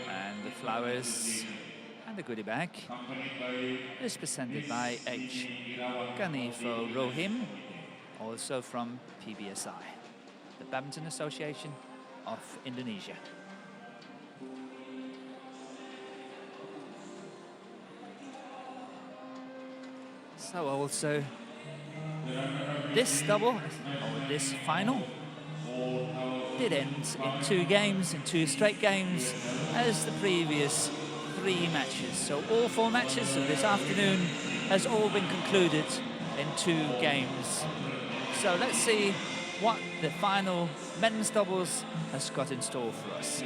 And the flowers and the goodie bag is presented by H. Ganifo Rohim, also from PBSI, the Badminton Association of Indonesia. So also this double, or this final, did end in 2 games, in 2 straight games, as the previous 3 matches. So all 4 matches of this afternoon has all been concluded in 2 games. So let's see what the final men's doubles has got in store for us.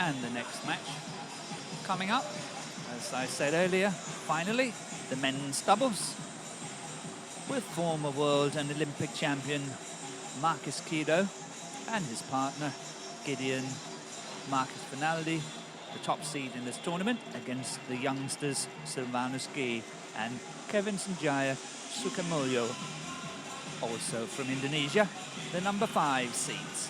And the next match coming up, as I said earlier, finally, the men's doubles with former world and Olympic champion Markis KIDO and his partner Gideon Markus FERNALDI, the top seed in this tournament, against the youngsters Selvanus GEH and Sanjaya SUKAMULJO, also from Indonesia, the number 5 seeds.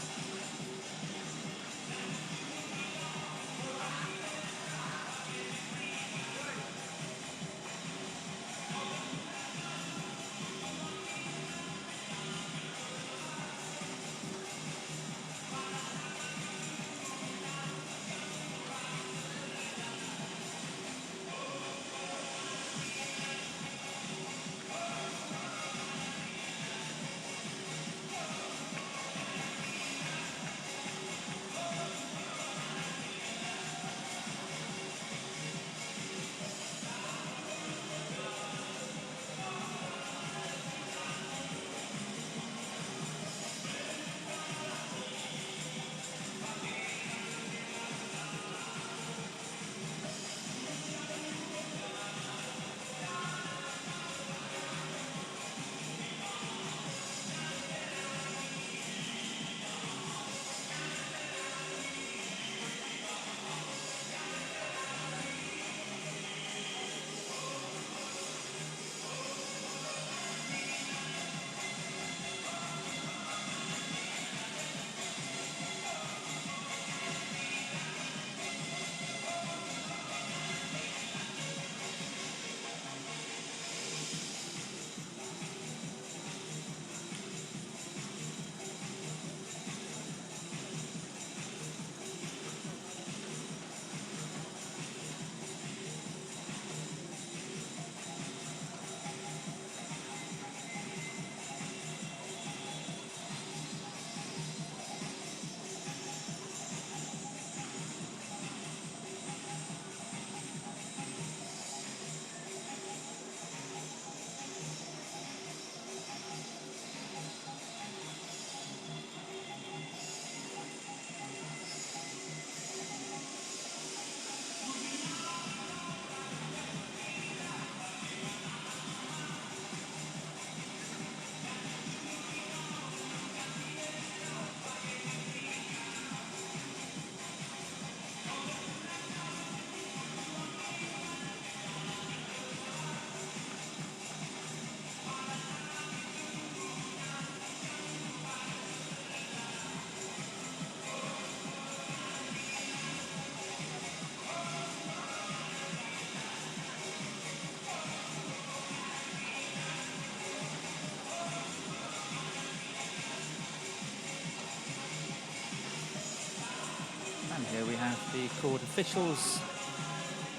Here we have the court officials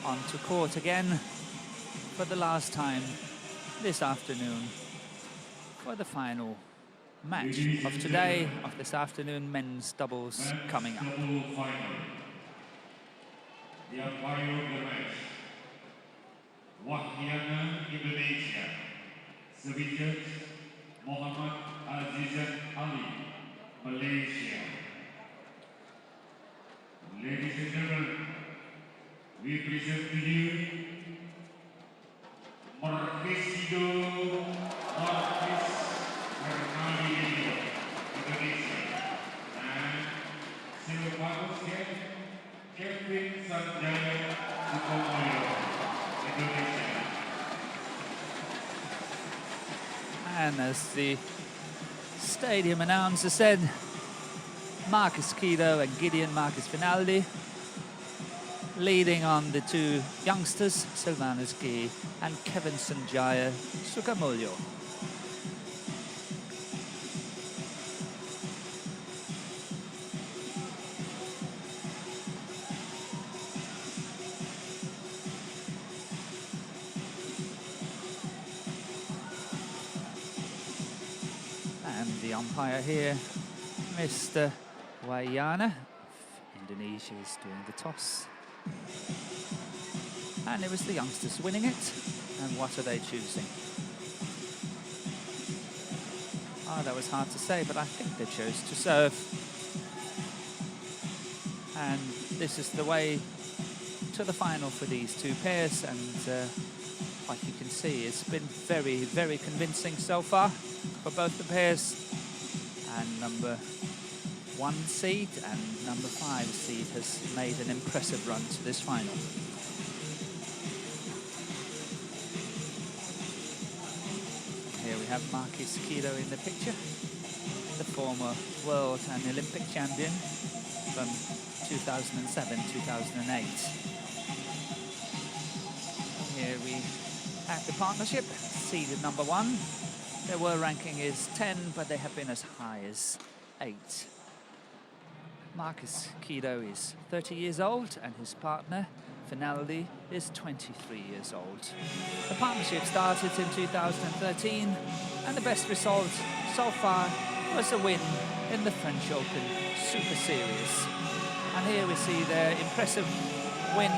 onto court again for the last time this afternoon for the final match of today, of this afternoon, men's doubles coming up. The umpire of the match, Wahyana Indonesia, Service Judge Muhammad Azizan Ali, Malaysia. Ladies and gentlemen, we present to you Markis KIDO, Markis FERNALDI, Indonesia, and Selvanus GEH, Sanjaya SUKAMULJO, Indonesia. And as the stadium announcer said, Markis KIDO and Gideon Markus FERNALDI leading on the two youngsters, Selvanus GEH and Sanjaya SUKAMULJO. And the umpire here, Mr. Wahyana. Indonesia is doing the toss. And it was the youngsters winning it. And what are they choosing? Oh, that was hard to say, but I think they chose to serve. And this is the way to the final for these two pairs. And like you can see, it's been very, very convincing so far for both the pairs. And number 1 seed and number 5 seed has made an impressive run to this final. Here we have Markis KIDO in the picture, the former world and Olympic champion from 2007-2008. Here we have the partnership, seeded number 1. Their world ranking is 10, but they have been as high as 8. Markis KIDO is 30 years old, and his partner, FERNALDI, is 23 years old. The partnership started in 2013, and the best result so far was a win in the French Open Superseries. And here we see their impressive win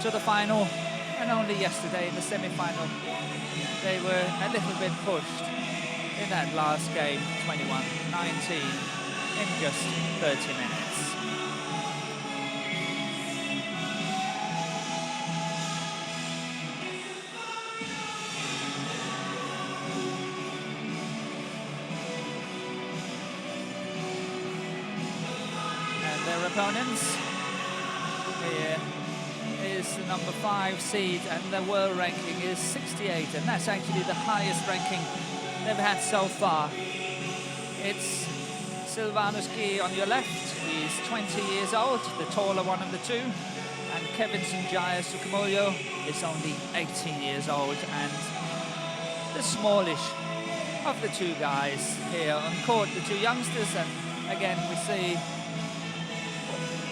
to the final, and only yesterday in the semi-final they were a little bit pushed in that last game, 21-19, in just 30 minutes. And their opponents, here is the number 5 seed, and the world ranking is 68, and that's actually the highest ranking they've had so far. It's Selvanus GEH on your left. He's 20 years old, the taller one of the two, and Sanjaya SUKAMULJO is only 18 years old, and the smallish of the two guys here on court, the two youngsters. And again we see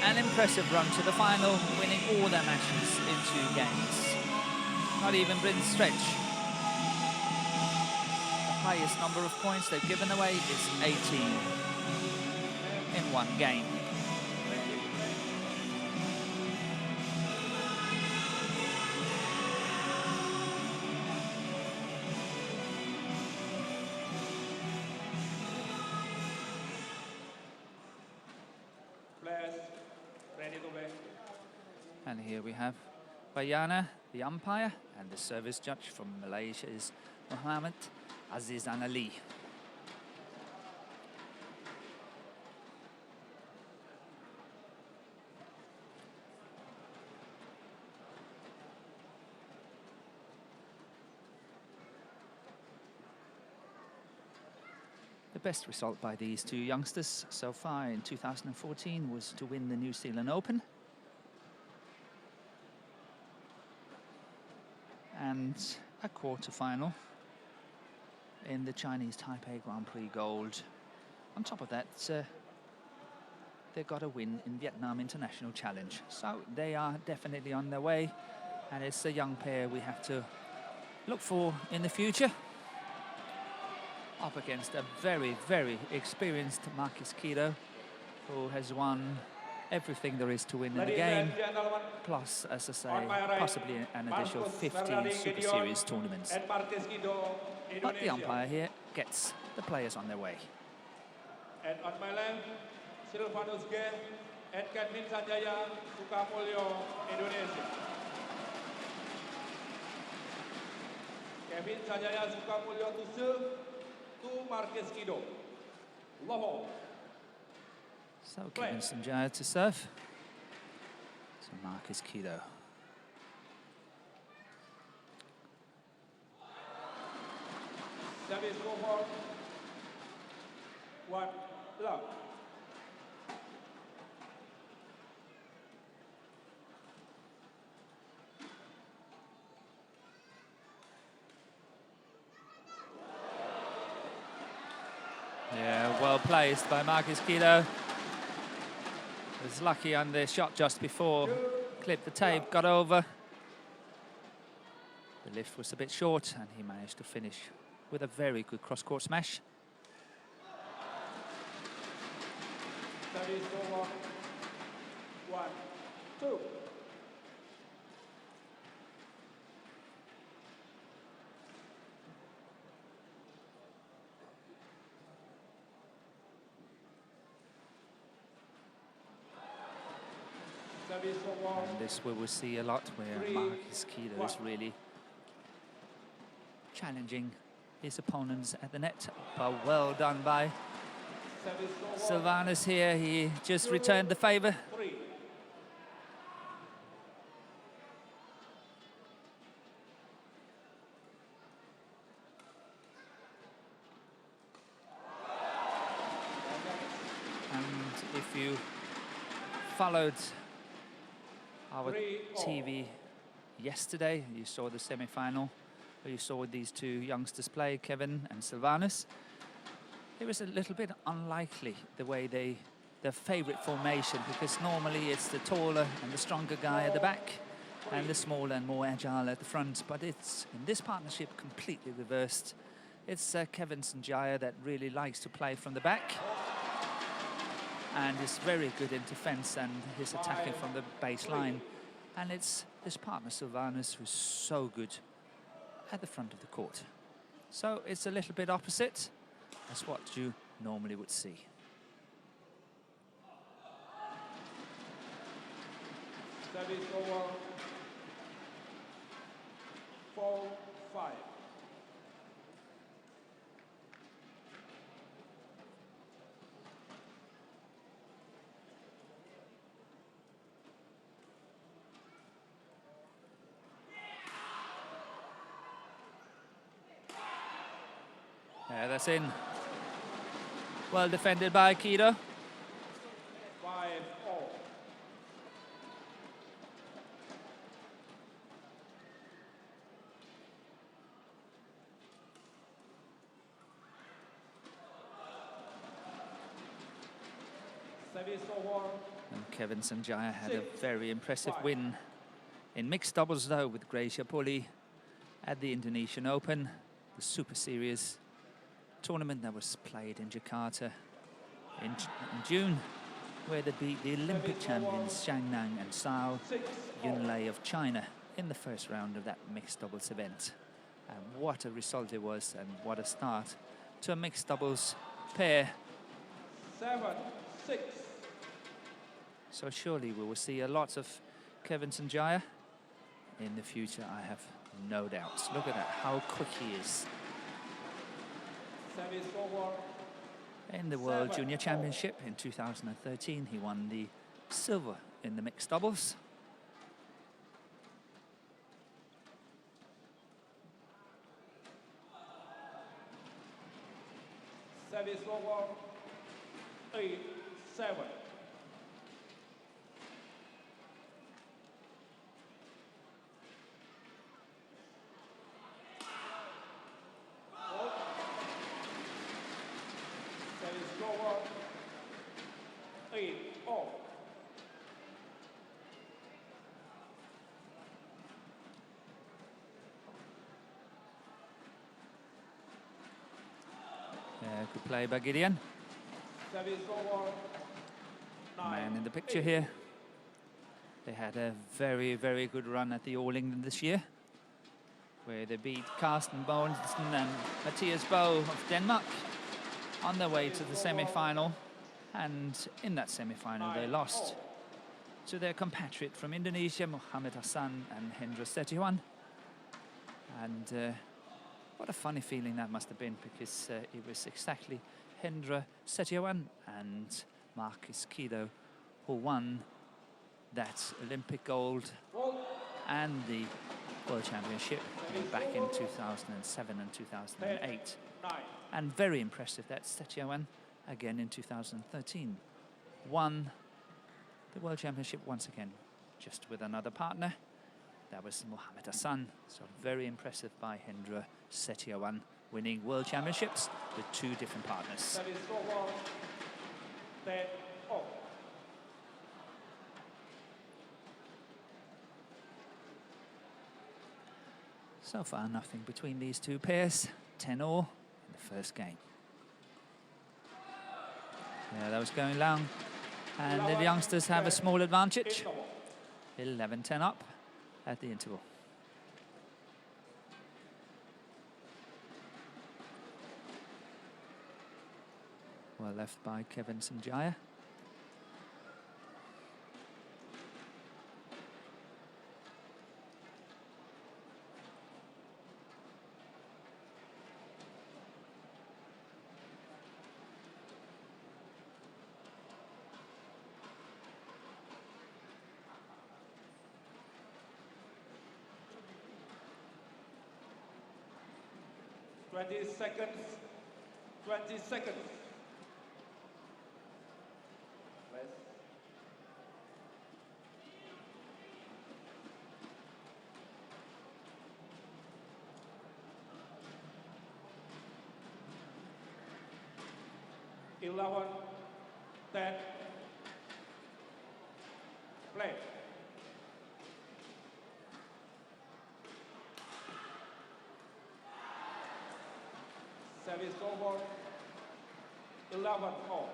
an impressive run to the final, winning all their matches in 2 games. Not even been stretch. The highest number of points they've given away is 18 in 1 game. And here we have Wahyana, the umpire, and the service judge from Malaysia is Muhammad Azizan Ali. The best result by these two youngsters so far in 2014 was to win the New Zealand Open. And a quarter-final in the Chinese Taipei Grand Prix Gold. On top of that, they got a win in Vietnam International Challenge. So they are definitely on their way, and it's a young pair we have to look for in the future. Up against a very, very experienced Markis KIDO, who has won everything there is to win in the game, plus, as I say, possibly an additional 15 Super Series tournaments. But the umpire here gets the players on their way. And on my left, Selvanus GEH and Sanjaya SUKAMULJO, Indonesia. Kevin Sanjaya SUKAMULJO to serve to Markis KIDO. Loho. So Gideon Sanjaya to serve. So Markis KIDO. Service over. 1 love. Yeah, well placed by Markis KIDO. Was lucky on the shot just before. Clipped the tape, got over. The lift was a bit short, and he managed to finish with a very good cross-court smash. Service over. 1, 2. And this we will see a lot, where Markis KIDO is really challenging his opponents at the net. But well done by Selvanus here. He just returned the favor. And if you followed our TV yesterday, you saw the semi-final, where you saw these two youngsters play, Kevin and Selvanus. It was a little bit unlikely the way their favorite formation, because normally it's the taller and the stronger guy at the back and the smaller and more agile at the front. But it's, in this partnership, completely reversed. It's Kevin Sanjaya that really likes to play from the back, and is very good in defense and his attacking from the baseline. And it's his partner Selvanus who's so good at the front of the court. So it's a little bit opposite. That's what you normally would see. Service over. 4, 5. Yeah, that's in. Well defended by KIDO. 5-all. Service over. And Kevin Sanjaya had a very impressive win in mixed doubles, though, with Gracia Poli at the Indonesian Open, the Super Series tournament that was played in Jakarta in June, where they beat the Olympic champions Zhang Nan and Sao Yunlei of China in the first round of that mixed doubles event. And what a result it was, and what a start to a mixed doubles pair. 7-6. So surely we will see a lot of Kevin Sanjaya in the future, I have no doubts. Look at that, how quick he is. Service over. In the World Junior Championship in 2013, he won the silver in the mixed doubles. Service over. 8-7. 8-all. Yeah, good play by Gideon. Service over. Man in the picture here. They had a very, very good run at the All England this year, where they beat Carsten Bogensen and Mathias Bo of Denmark on their way to the semi-final. And in that semi-final, they lost to their compatriot from Indonesia, Mohammed Hassan and Hendra Setiawan. And what a funny feeling that must have been, because it was exactly Hendra Setiawan and Markis KIDO who won that Olympic gold and the World Championship back in 2007 and 2008. And very impressive that Setiawan, again in 2013, won the World Championship once again, just with another partner. That was Mohammed Hassan. So very impressive by Hendra Setiawan, winning World Championships with 2 different partners. So far, nothing between these 2 pairs. 10-all in the first game. Yeah, that was going long. And the youngsters have a small advantage. 11-10 up at the interval. Well left by Kevin Sanjaya. Seconds. 20 seconds. Less. Eleven, 10. Play. Service over. 11-all.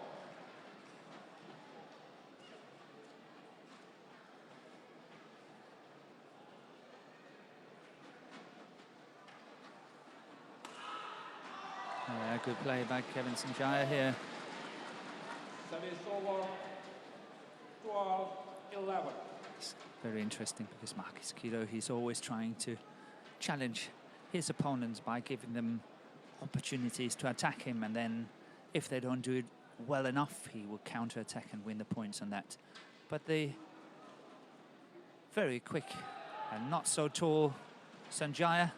Yeah, good play by Kevin Sanjaya here. Service over. 12-11. It's very interesting because Markis KIDO, he's always trying to challenge his opponents by giving them opportunities to attack him, and then if they don't do it well enough, he will counter-attack and win the points on that. But the very quick and not so tall Sanjaya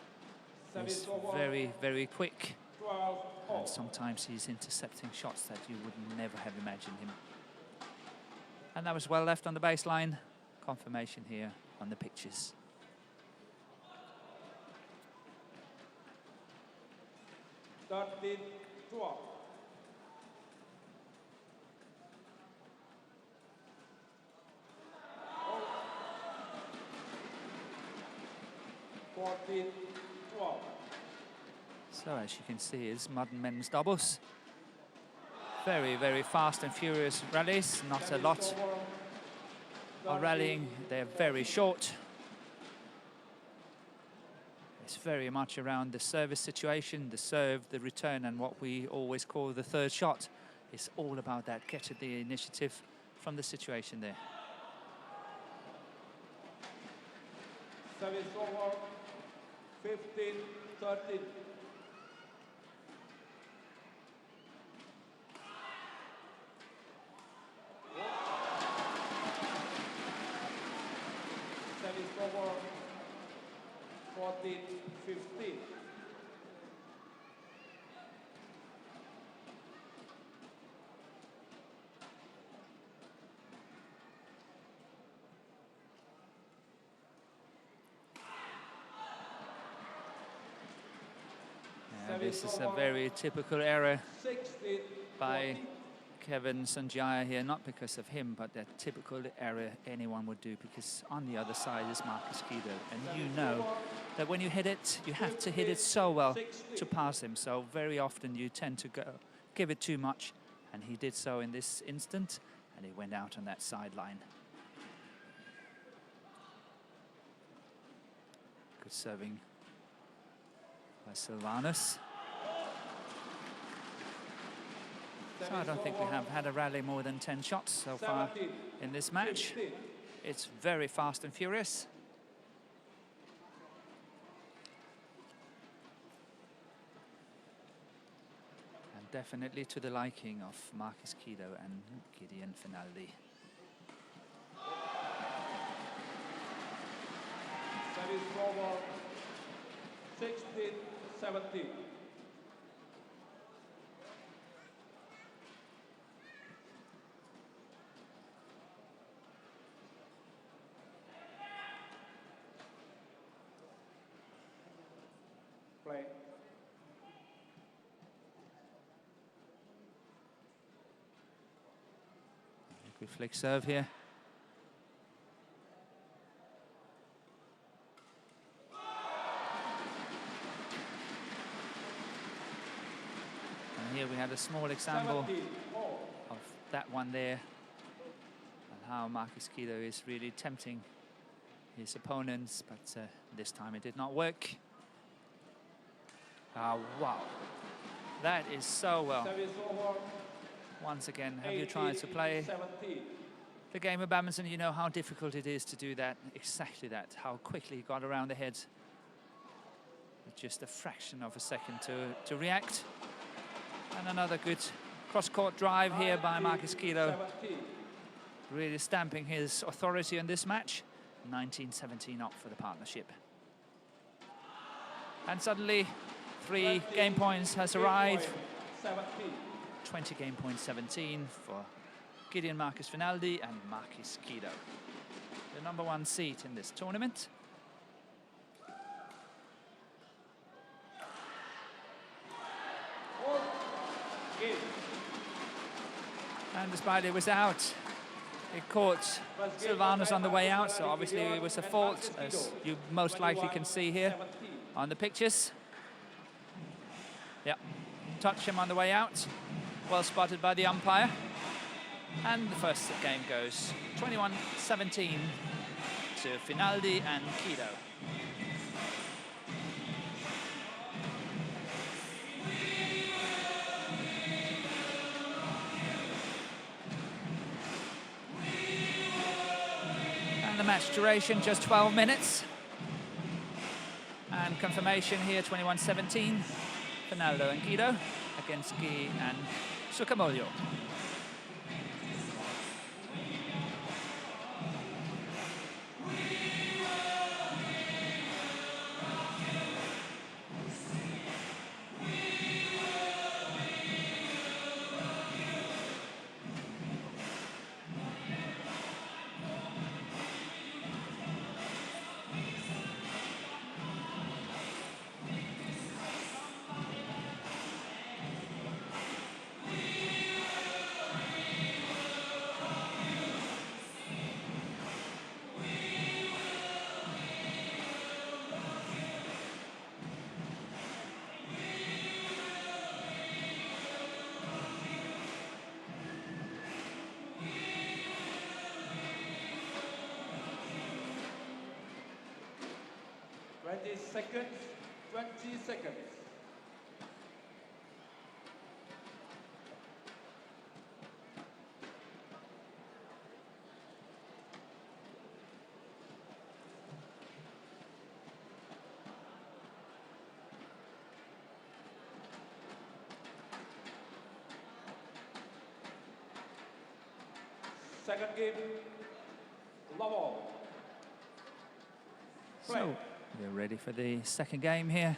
is very, very quick. And sometimes he's intercepting shots that you would never have imagined him. And that was well left on the baseline. Confirmation here on the pictures. Starting 12. So as you can see, it's modern men's doubles. Very, very fast and furious rallies. Not a lot of rallying. They're very short. It's very much around the service situation, the serve, the return, and what we always call the third shot. It's all about that, getting the initiative from the situation there. Service over. 15-13. Service over. 14-15. This is a very typical error by Kevin Sanjaya here, not because of him, but that typical error anyone would do, because on the other side is Markis KIDO, and you know that when you hit it, you have to hit it so well to pass him. So very often you tend to give it too much, and he did so in this instant, and he went out on that sideline. Good serving by Selvanus. So I don't think we have had a rally more than 10 shots so far in this match. It's very fast and furious. And definitely to the liking of Markis KIDO and Gideon FERNALDI. Service forward 16-17. Play. Good flick serve here. And here we had a small example of that one there, and how Markis KIDO is really tempting his opponents, but this time it did not work. Wow, that is so well. Once again, have you tried to play the game of badminton? You know how difficult it is to do that, exactly that, how quickly he got around the head. With just a fraction of a second to react. And another good cross-court drive here by Markis KIDO. Really stamping his authority in this match. 19-17 up for the partnership. And suddenly, 3 game points has arrived. 20 game points 17 for Gideon Markus FERNALDI and Markis KIDO. The #1 seed in this tournament. And despite it was out, it caught Selvanus on the way out, so obviously it was a fault, as you most likely can see here on the pictures. Yeah, touch him on the way out. Well spotted by the umpire. And the first game goes 21-17 to FERNALDI and KIDO. And the match duration just 12 minutes. And confirmation here, 21-17. FERNALDI and KIDO against GEH and SUKAMULJO. Seconds, 20 seconds. Second game, level. So we're ready for the second game here.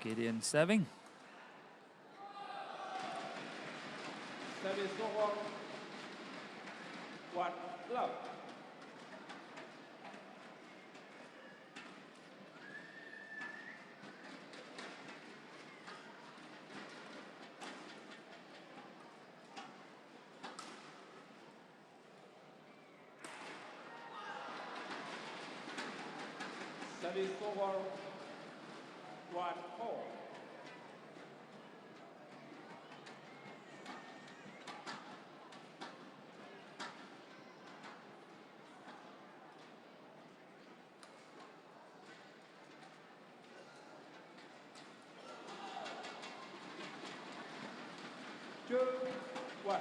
Gideon serving. Service over. 1 love. Service over 1-4. Two, one.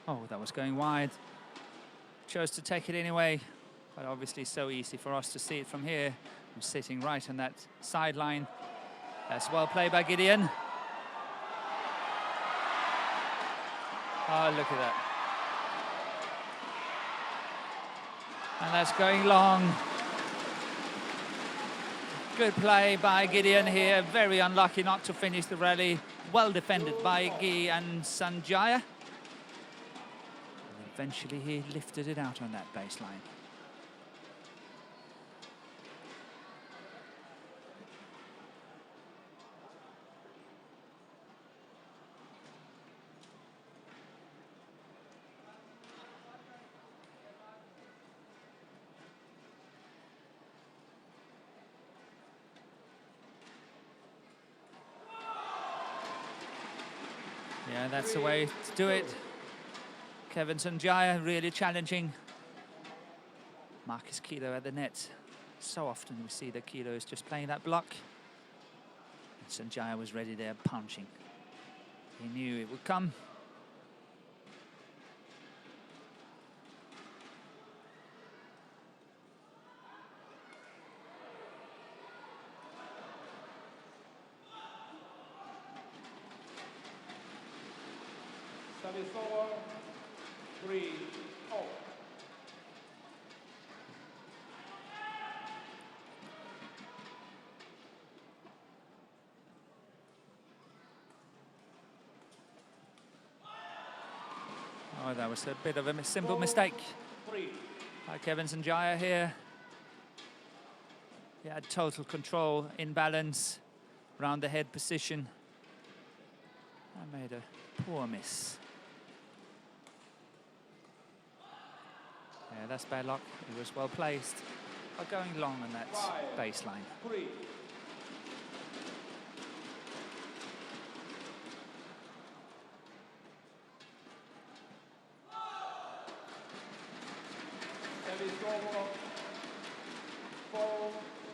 Oh, that was going wide. Chose to take it anyway, but obviously so easy for us to see it from here. I'm sitting right on that sideline. That's well played by Gideon. Oh, look at that. And that's going long. Good play by Gideon here. Very unlucky not to finish the rally. Well defended by Gi and Sanjaya. And eventually he lifted it out on that baseline. Yeah, that's the way to do it. Kevin Sanjaya really challenging Markis Kido at the net. So often we see that Kido is just playing that block. And Sanjaya was ready there, punching. He knew it would come. Service over 3-0. Oh, that was a bit of a simple mistake by Kevin Sanjaya here. He had total control, in balance, around the head position. I made a poor miss. Yeah, that's bad luck. It was well placed, but going long on that baseline. 3. Service over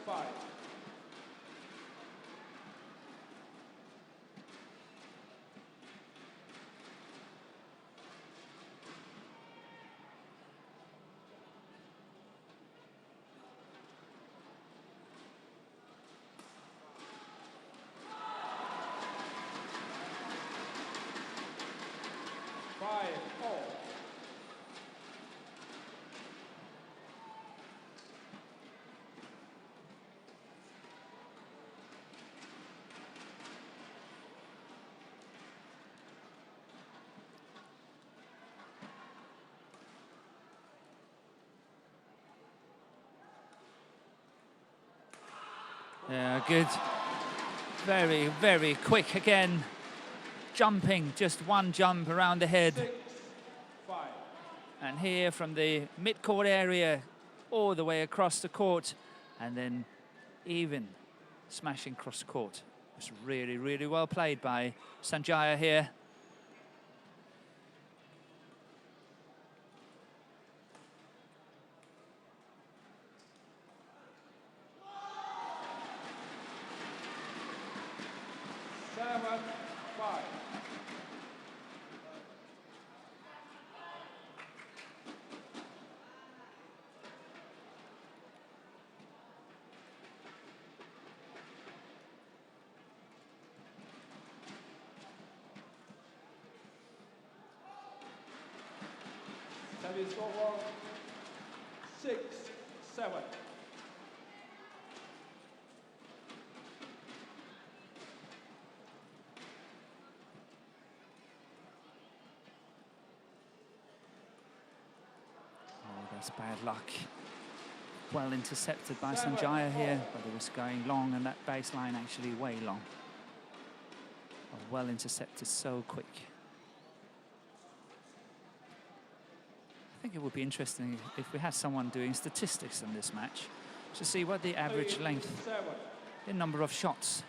4-5. Yeah, good. Very, very quick again. Jumping, just one jump around the head. 6-5. And here from the mid-court area, all the way across the court, and then even smashing across the court. It was really, really well played by Sanjaya here. Service over 6-7. Oh, that's bad luck. Well intercepted by Sanjaya here, but it was going long, and that baseline actually way long. Well intercepted so quick. I think it would be interesting if we had someone doing statistics in this match to see what the average length, the number of shots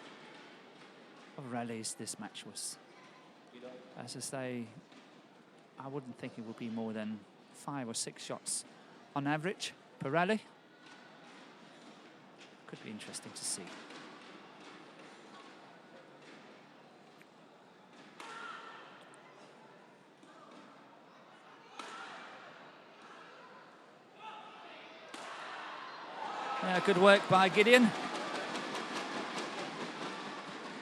of rallies this match was. As I say, I wouldn't think it would be more than 5 or 6 shots on average per rally. Could be interesting to see. Yeah, good work by Gideon.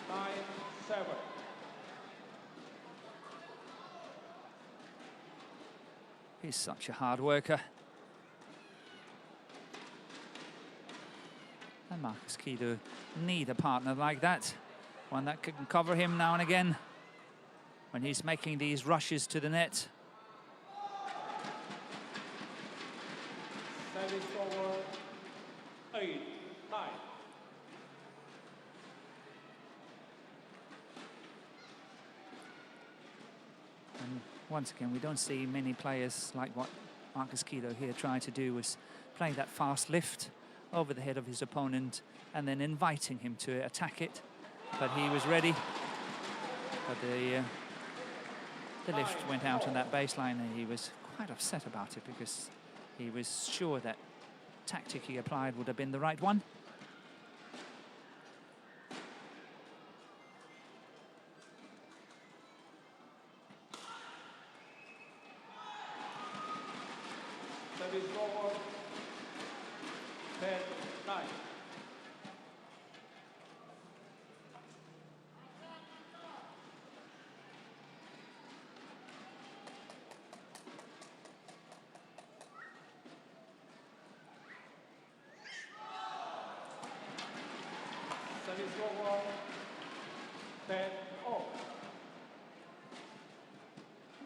9-7. He's such a hard worker. And Markis KIDO need a partner like that. One that can cover him now and again when he's making these rushes to the net. Service over 8-9. And once again, we don't see many players like what Markis KIDO here tried to do, was play that fast lift over the head of his opponent and then inviting him to attack it. But he was ready. But the lift went out on that baseline, and he was quite upset about it because he was sure that tactic he applied would have been the right one. Service over 10-9. Service over 10-0.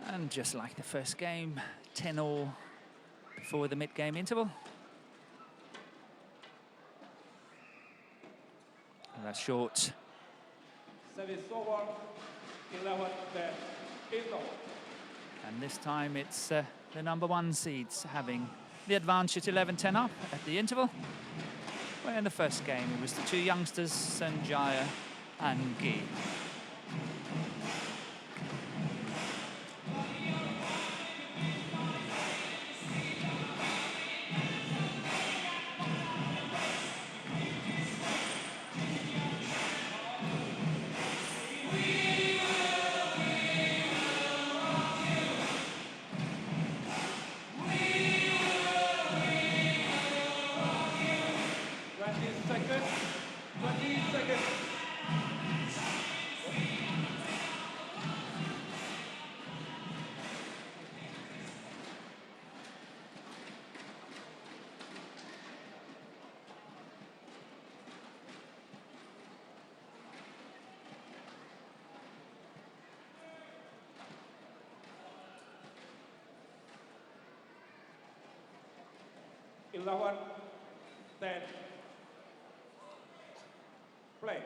And just like the first game, 10-all before the mid-game interval. And that's short. Service over 11-10. Indo. And this time it's the #1 seeds having the advantage at 11-10 up at the interval. Where in the first game it was the 2 youngsters, Sanjaya and Gi. Ilawan 10. Play.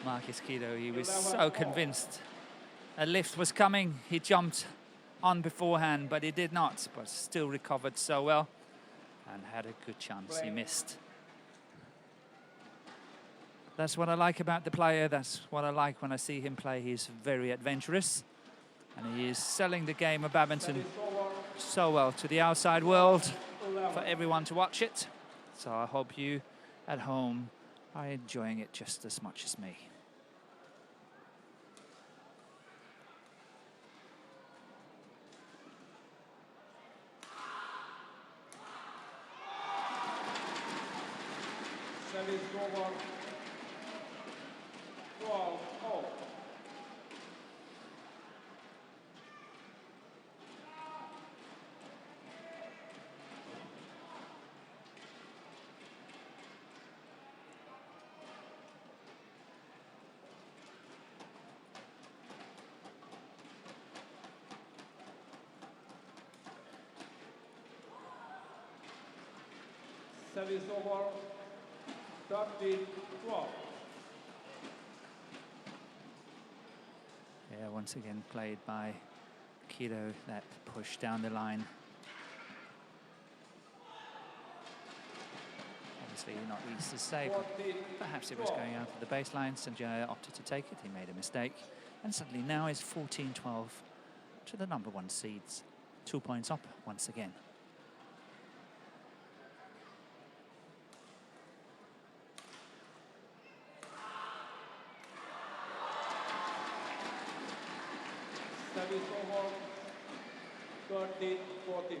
Markis KIDO, he was so convinced a lift was coming. He jumped on beforehand, but he did not, but still recovered so well and had a good chance. He missed. That's what I like about the player. That's what I like when I see him play. He's very adventurous, and he is selling the game of badminton so well to the outside world for everyone to watch it. So I hope you at home are enjoying it just as much as me. Service over 12-0. Service over 13-12. Yeah, once again played by Kido, that push down the line. Obviously not easy to say, but perhaps it was going out of the baseline. Sanjaya opted to take it. He made a mistake. And suddenly now is 14-12 to the number 1 seeds. 2 points up once again. Service over 13-14.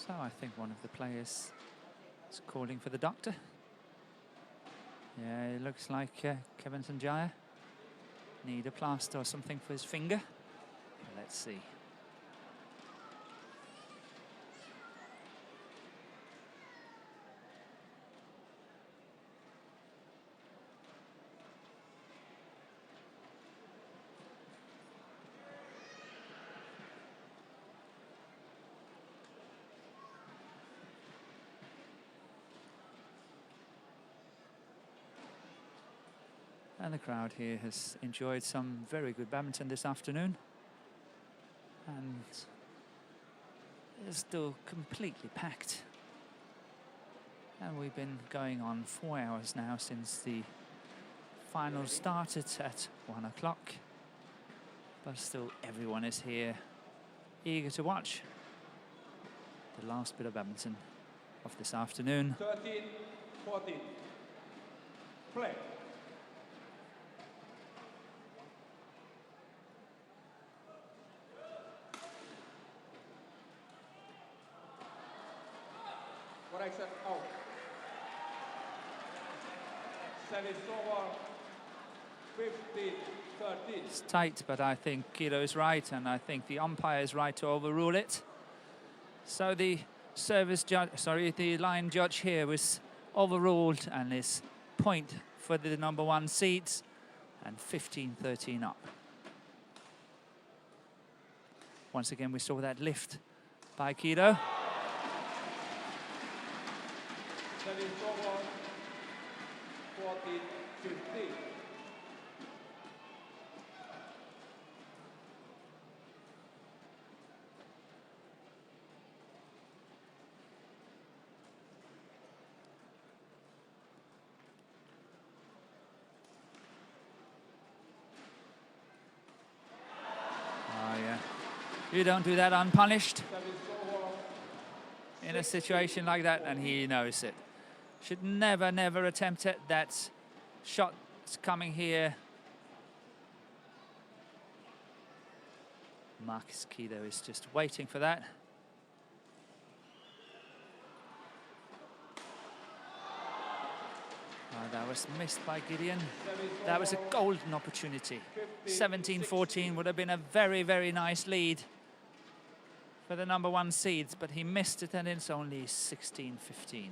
So I think one of the players is calling for the doctor. Yeah, it looks like Kevin Sanjaya need a plaster or something for his finger. Let's see. And the crowd here has enjoyed some very good badminton this afternoon. And it's still completely packed. And we've been going on 4 hours now since the final started at 1 o'clock. But still everyone is here, eager to watch the last bit of badminton of this afternoon. 13-14. Play. Correction out. Service over 15-13. It's tight, but I think Kido is right, and I think the umpire is right to overrule it. So the service judge, sorry, the line judge here was overruled, and is point for the number 1 seeds, and 15-13 up. Once again, we saw that lift by Kido. Service over 14-15. You don't do that unpunished in a situation like that, and he knows it. Should never, never attempt it. That shot is coming here. Markis Kido is just waiting for that. That was missed by Gideon. That was a golden opportunity. 17-14 would have been a very, very nice lead for the number 1 seeds, but he missed it, and it's only 16-15.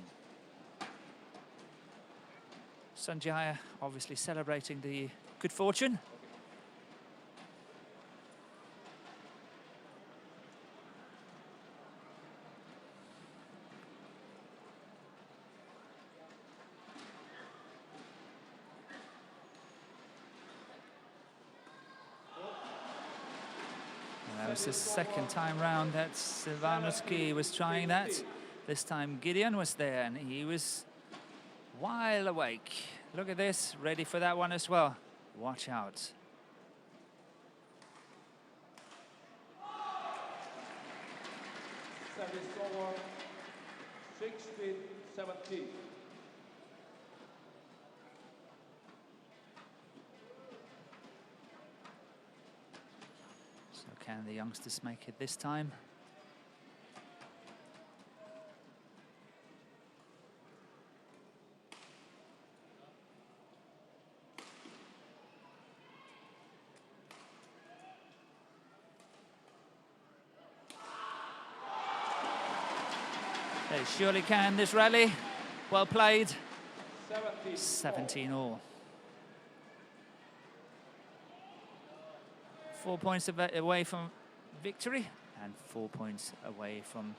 Sanjaya obviously celebrating the good fortune. That was the second time round that Selvanus GEH was trying that. This time Gideon was there, and he was wide awake. Look at this, ready for that one as well. Watch out. Service over 16-17. So can the youngsters make it this time? They surely can, this rally. Well played. 17. 17 all. 4 points away from victory and 4 points away from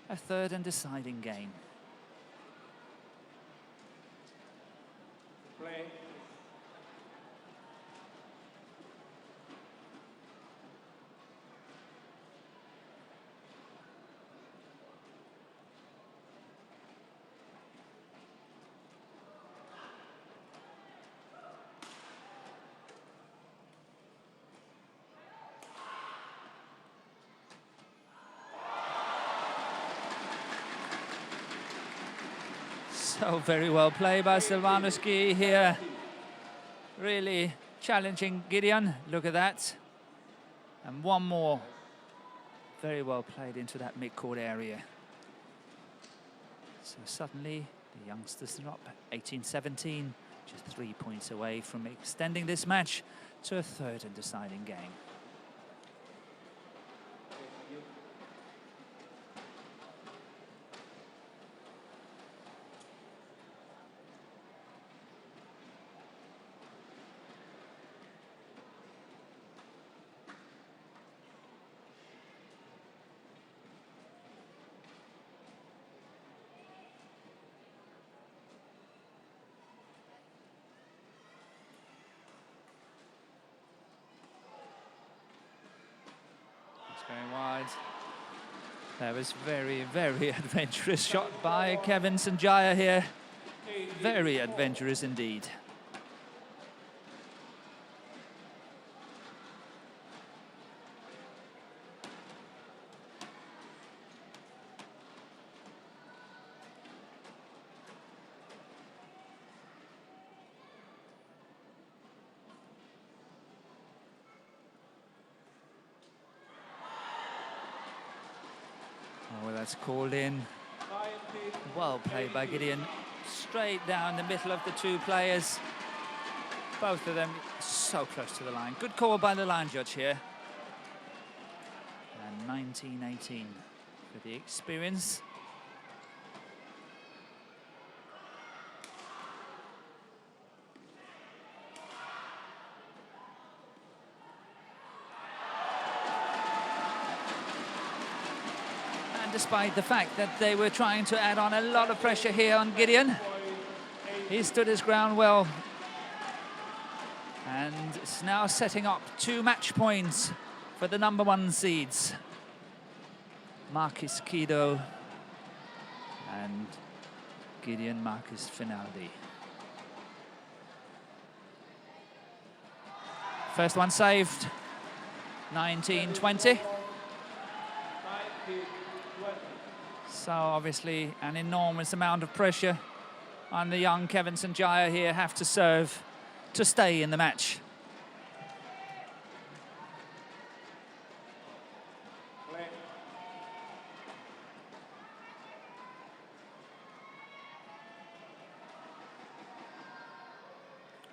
a third and deciding game. Play. So very well played by Selvanus GEH here. Really challenging Gideon. Look at that. And one more. Very well played into that mid-court area. So suddenly the youngsters are up 18-17, just 3 points away from extending this match to a third and deciding game. Going wide. That was very, very adventurous shot by Kevin Sanjaya here. Very adventurous indeed. Oh, that's called in. Well played by Gideon. Straight down the middle of the two players. Both of them so close to the line. Good call by the line judge here. And 19-18 for the experience. Despite the fact that they were trying to add on a lot of pressure here on Gideon, he stood his ground well. And it's now setting up 2 match points for the #1 seeds. Markis KIDO and Gideon Markus FERNALDI. First one saved, 19-20. So obviously an enormous amount of pressure on the young Kevin Sanjaya here, have to serve to stay in the match.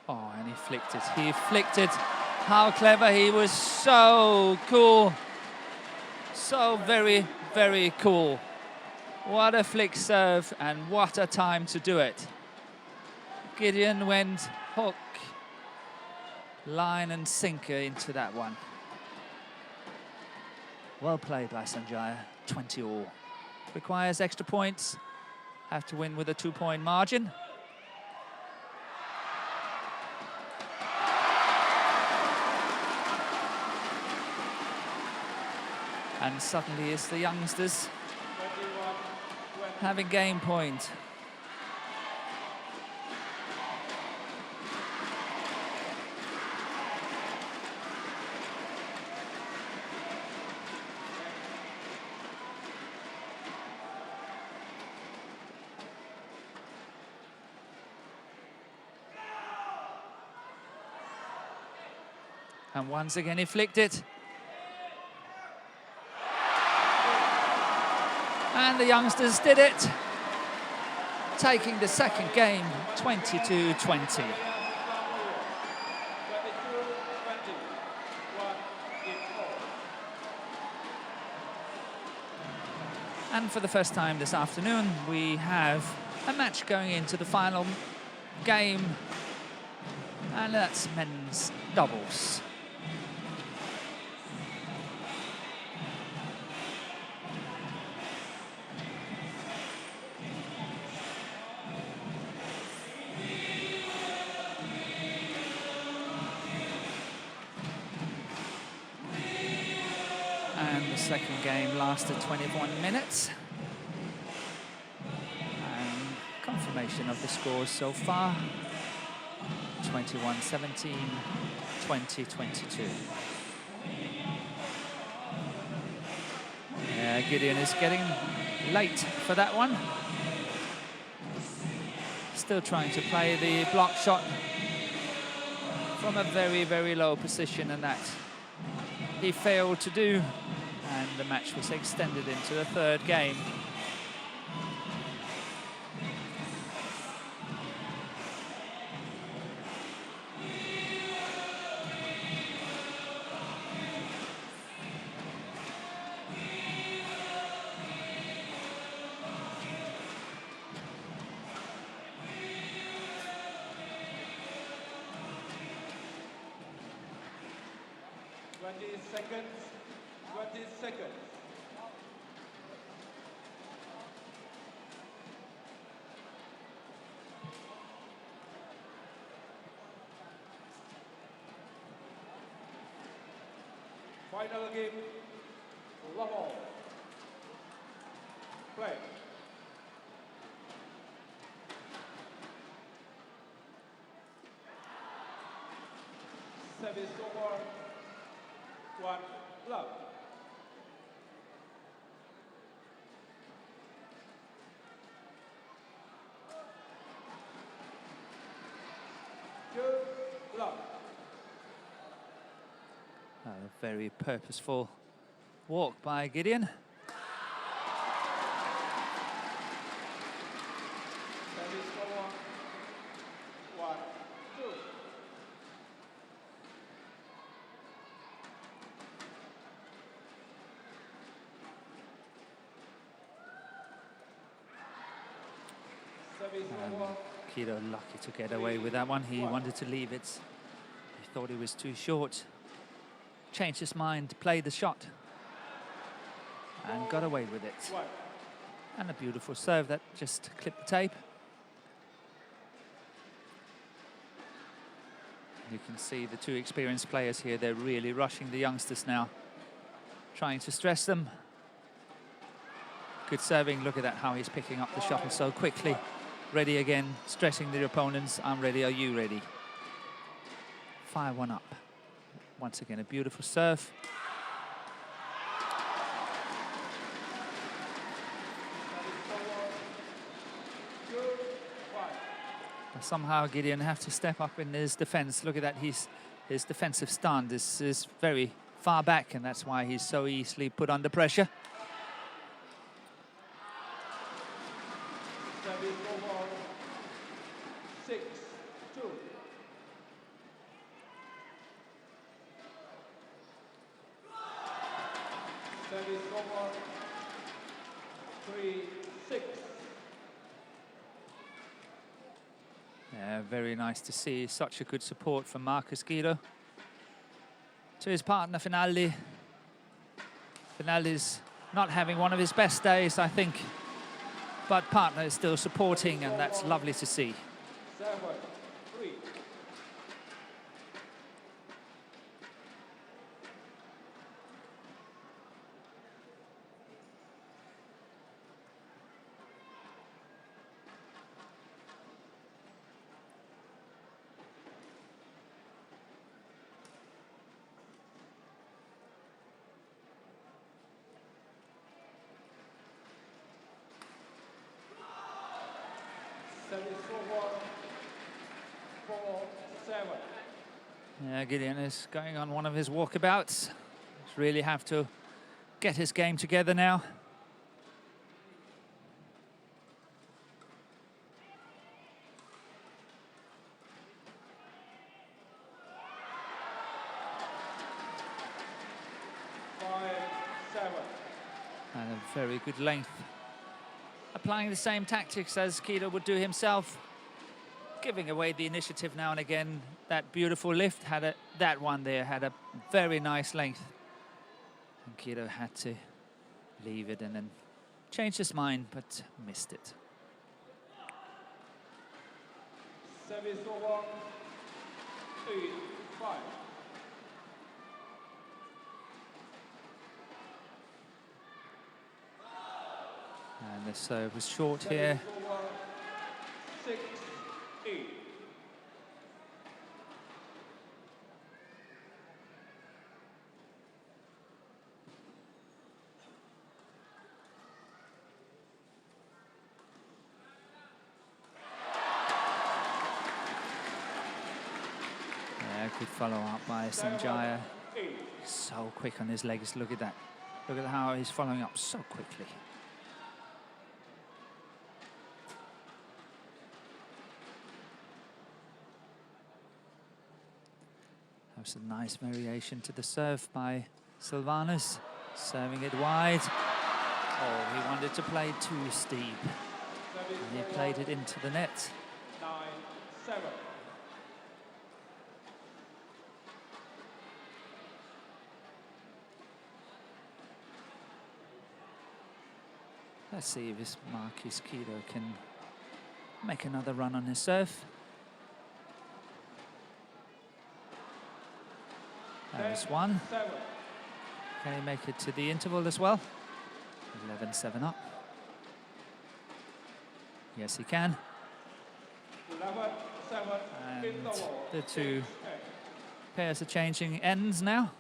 Oh, and he flicked it. He flicked it. How clever. He was so cool. So very, very cool. What a flick serve and what a time to do it. Gideon went hook, line and sinker into that one. Well played by Sanjaya, 20 all. Requires extra points, have to win with a 2-point margin. And suddenly it's the youngsters having game point. And once again he flicked it. And the youngsters did it, taking the second game, 22-20. And for the first time this afternoon, we have a match going into the final game, and that's men's doubles. And the second game lasted 21 minutes. And confirmation of the scores so far: 21-17, 20-22. Yeah, Gideon is getting late for that one. Still trying to play the block shot from a very, very low position, and that he failed to do. And the match was extended into the third game. Final game, level. Play. Service over. 1 love. Two love. A very purposeful walk by Gideon. Service over. 1, 2. Service over. Kido lucky to get away with that one. He wanted to leave it. He thought it was too short. Changed his mind, played the shot, and got away with it. And a beautiful serve that just clipped the tape. You can see the two experienced players here. They're really rushing the youngsters now, trying to stress them. Good serving. Look at that, how he's picking up the shuttle so quickly. Ready again, stressing the opponents. I'm ready, are you ready? Fire one up. Once again, a beautiful serve. But somehow Gideon have to step up in his defense. Look at that, his defensive stand is very far back, and that's why he's so easily put under pressure. Yeah, very nice to see such a good support from Markis KIDO to his partner Fernaldi. Fernaldi's not having one of his best days, I think, but partner is still supporting, and that's lovely to see. 7-3. Yeah, Gideon is going on one of his walkabouts. Really have to get his game together now. And a very good length. Applying the same tactics as Kido would do himself. Giving away the initiative now and again. That beautiful lift that one there had a very nice length. And Kido had to leave it and then change his mind, but missed it. Service over 8-5. And the serve was short here. 6-8. Yeah, good follow up by Sanjaya. So quick on his legs, look at that. Look at how he's following up so quickly. That was a nice variation to the serve by Selvanus, serving it wide. Oh, he wanted to play too steep. And he played it into the net. 9-7. Let's see if this Markis KIDO can make another run on his serve. There's one. Can he make it to the interval as well? 11-7 up. Yes, he can. 11-7. And the two pairs are changing ends now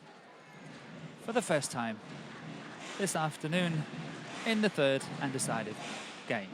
for the first time this afternoon in the third and decided game.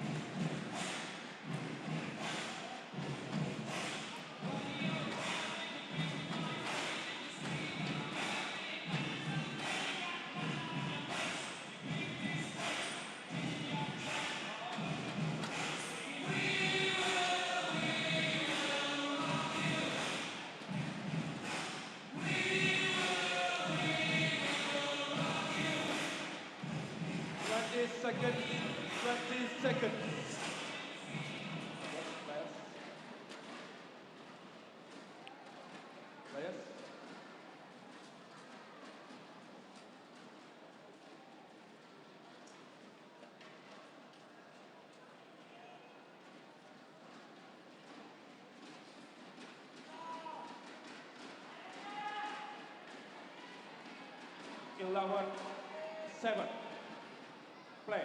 Seconds. Players. Eleven, 7. Play.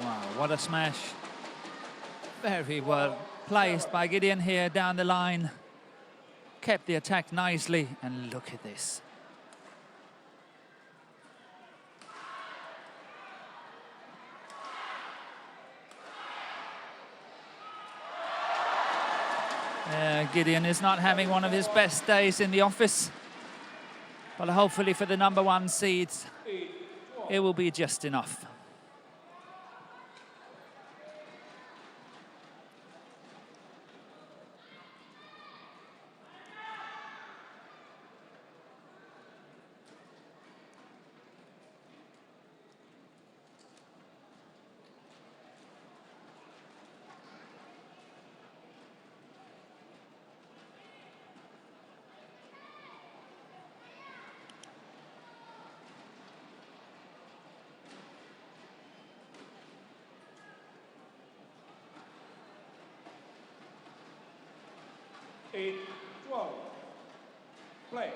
Wow, what a smash. Very well placed by Gideon here down the line. Kept the attack nicely, and look at this. Gideon is not having one of his best days in the office, but hopefully for the #1 seeds, it will be just enough. Eight, 12. Play.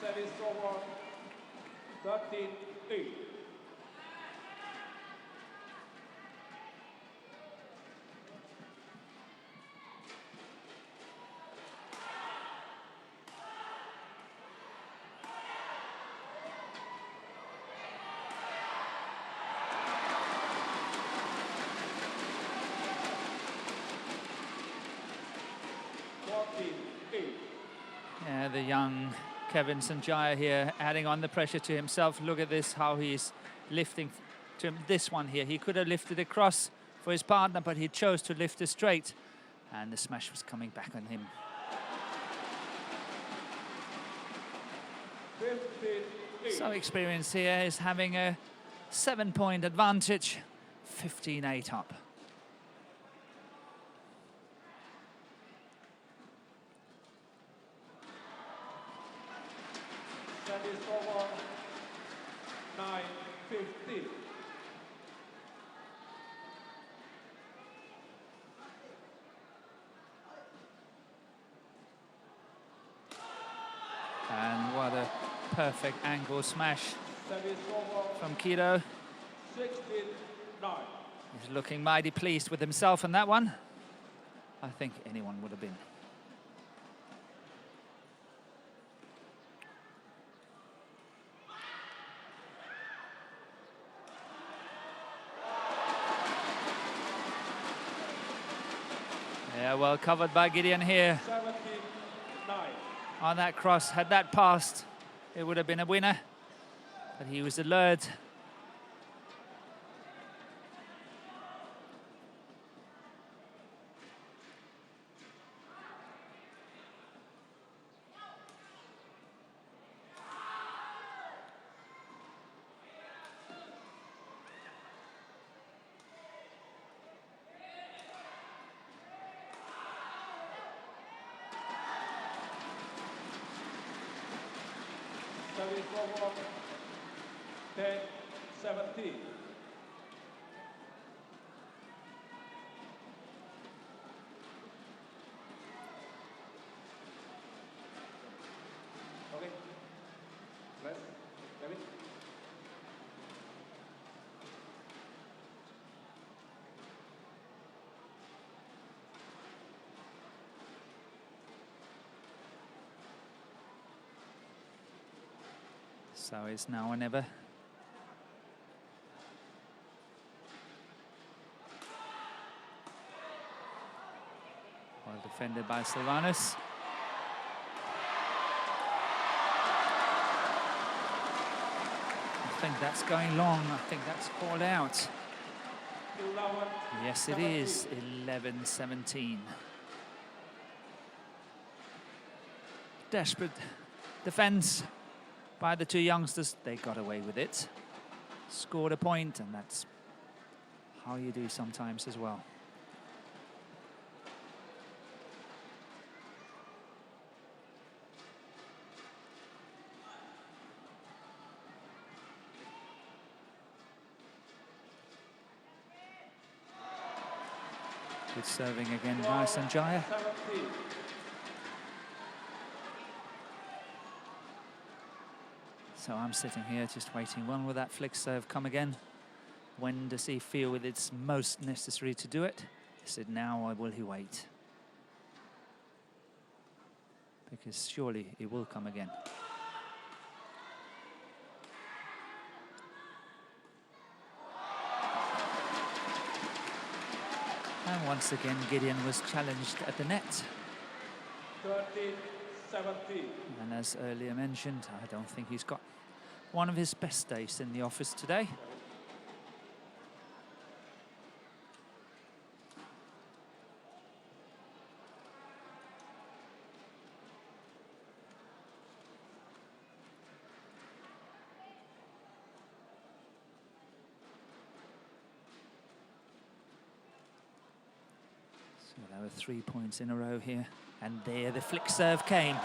Service over 13-8. Eight. Yeah, the young Kevin Sanjaya here adding on the pressure to himself. Look at this, how he's lifting to him. This one here, he could have lifted across for his partner, but he chose to lift it straight. And the smash was coming back on him. 15-8. So experience here is having a 7-point advantage, 15-8 up. Service over 9-15. And what a perfect angle smash Service over from Kido. 16-9. He's looking mighty pleased with himself on that one. I think anyone would have been. Yeah, well covered by Gideon here 17-9. on that cross. Had that passed, it would have been a winner. But he was alert. Service over 10-17. Okay. Let's David. So it's now or never. Well defended by Selvanus. I think that's going long. I think that's called out. 11. Yes, it is. 11-17. Desperate defense by the two youngsters. They got away with it. Scored a point, and that's how you do sometimes as well. Good serving again by Sanjaya. 17. So I'm sitting here just waiting. When will that flick serve come again? When does he feel it's most necessary to do it? Is it now or will he wait? Because surely it will come again. And once again, Gideon was challenged at the net. 13-17. And as earlier mentioned, I don't think he's got one of his best days in the office today. So there were 3 points in a row here. And there the flick serve came.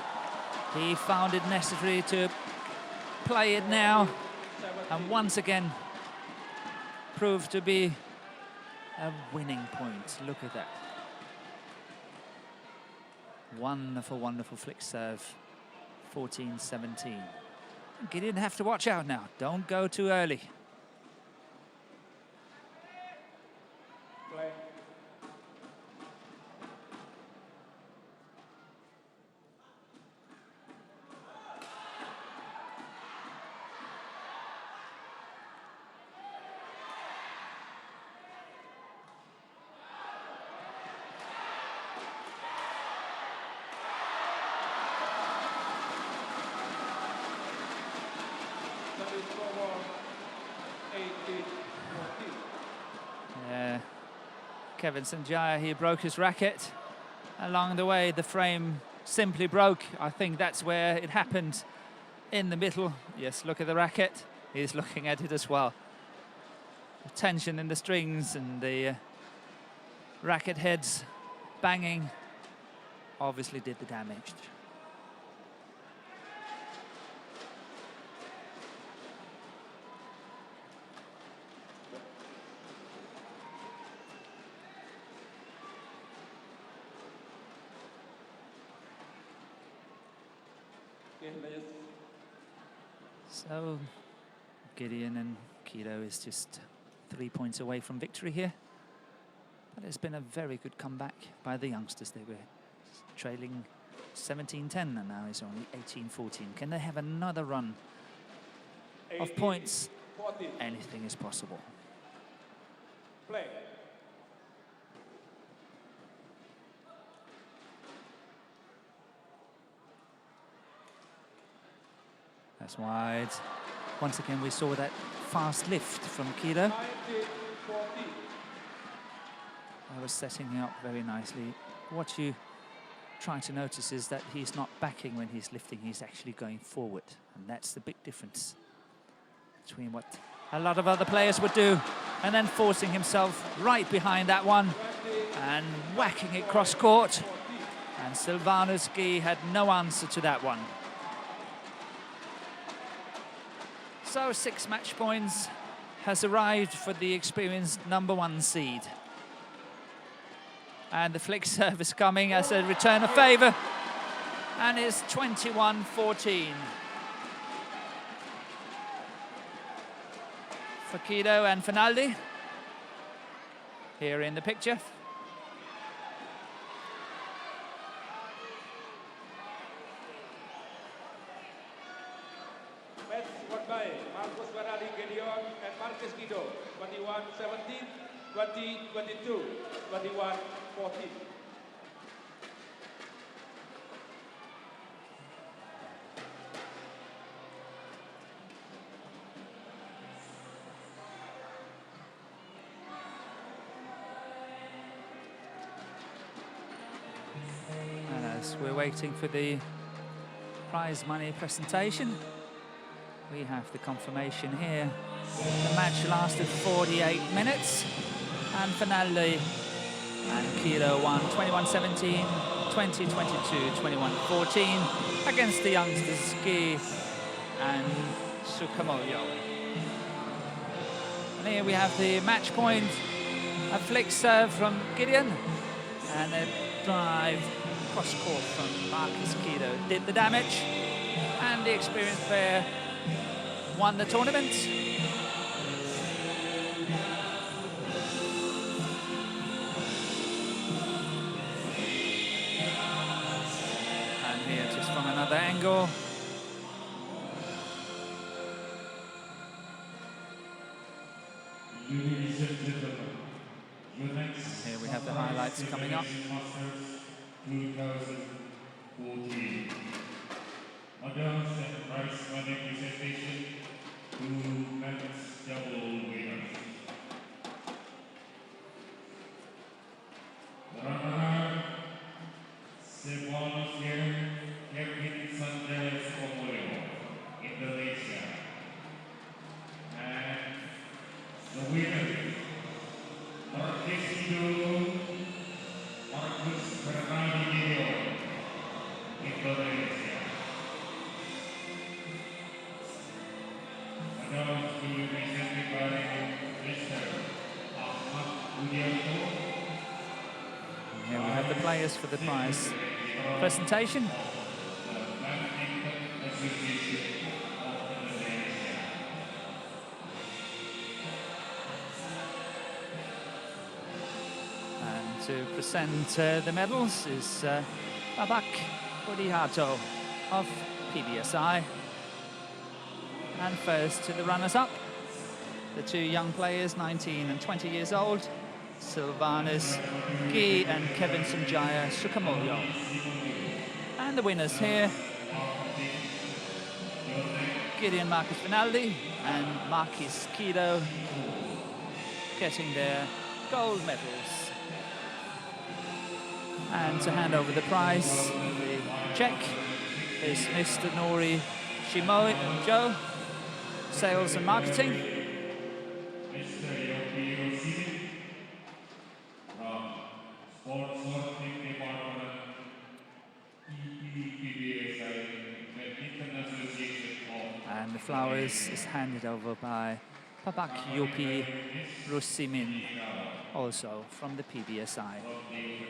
He found it necessary to play it now. And once again, proved to be a winning point. Look at that. Wonderful, wonderful flick serve. 14-17. Gideon have to watch out now. Don't go too early. Play. the score 18-14. Yeah, Kevin Sanjaya, he broke his racket. Along the way, the frame simply broke. I think that's where it happened, in the middle. Yes, look at the racket. He's looking at it as well. The tension in the strings and the racket heads banging obviously did the damage. So Gideon and Kido is just 3 points away from victory here. But it's been a very good comeback by the youngsters. They were trailing 17-10 and now it's only 18-14. Can they have another run of points? 14. Anything is possible. Play. That's wide. Once again, we saw that fast lift from Kido. 19-14. I was setting him up very nicely. What you try to notice is that he's not backing when he's lifting, he's actually going forward. And that's the big difference between what a lot of other players would do, and then forcing himself right behind that one and whacking it cross court. And Selvanus GEH had no answer to that one. So 6 match points has arrived for the experienced #1 seed. And the flick service coming as a return of favour. And it's 21-14. For Kido and Fernaldi. Here in the picture. Match won by Markis Gideon and Markis KIDO. 21-17, 20-22, 21-14. And as we're waiting for the prize money presentation, we have the confirmation here. The match lasted 48 minutes, and Fernaldi and Kido won 21-17, 20-22, 21-14 against the youngsters GEH and SUKAMULJO. And here we have the match point. A flick serve from Gideon and a drive cross court from Markis KIDO did the damage, and the experienced player won the tournament. And here, just from another angle. Here we have the highlights coming up. 2014. Medals and prize money presentation to men's double winners. The runner-up, Selvanus GEH, Sanjaya SUKAMULJO, Indonesia. And the winner, Markis KIDO, Markis FERNALDI, Indonesia. Medals to be presented by Mr. Here we have the players for the prize presentation. And to present the medals is Babak Budihato of PBSI. And first to the runners-up, the two young players, 19 and 20 years old, Selvanus GEH and Kevin Sanjaya SUKAMULJO. And the winners here, Gideon Markus FERNALDI and Markis KIDO getting their gold medals. And to hand over the prize, the check is Mr. Nori Shimojo, Sales and Marketing. Mr. Yoki Rosini from Sports Marketing Department, PBSI, Badminton Association of... And the flowers is handed over by Papak Yopi Rusimin, also from the PBSI,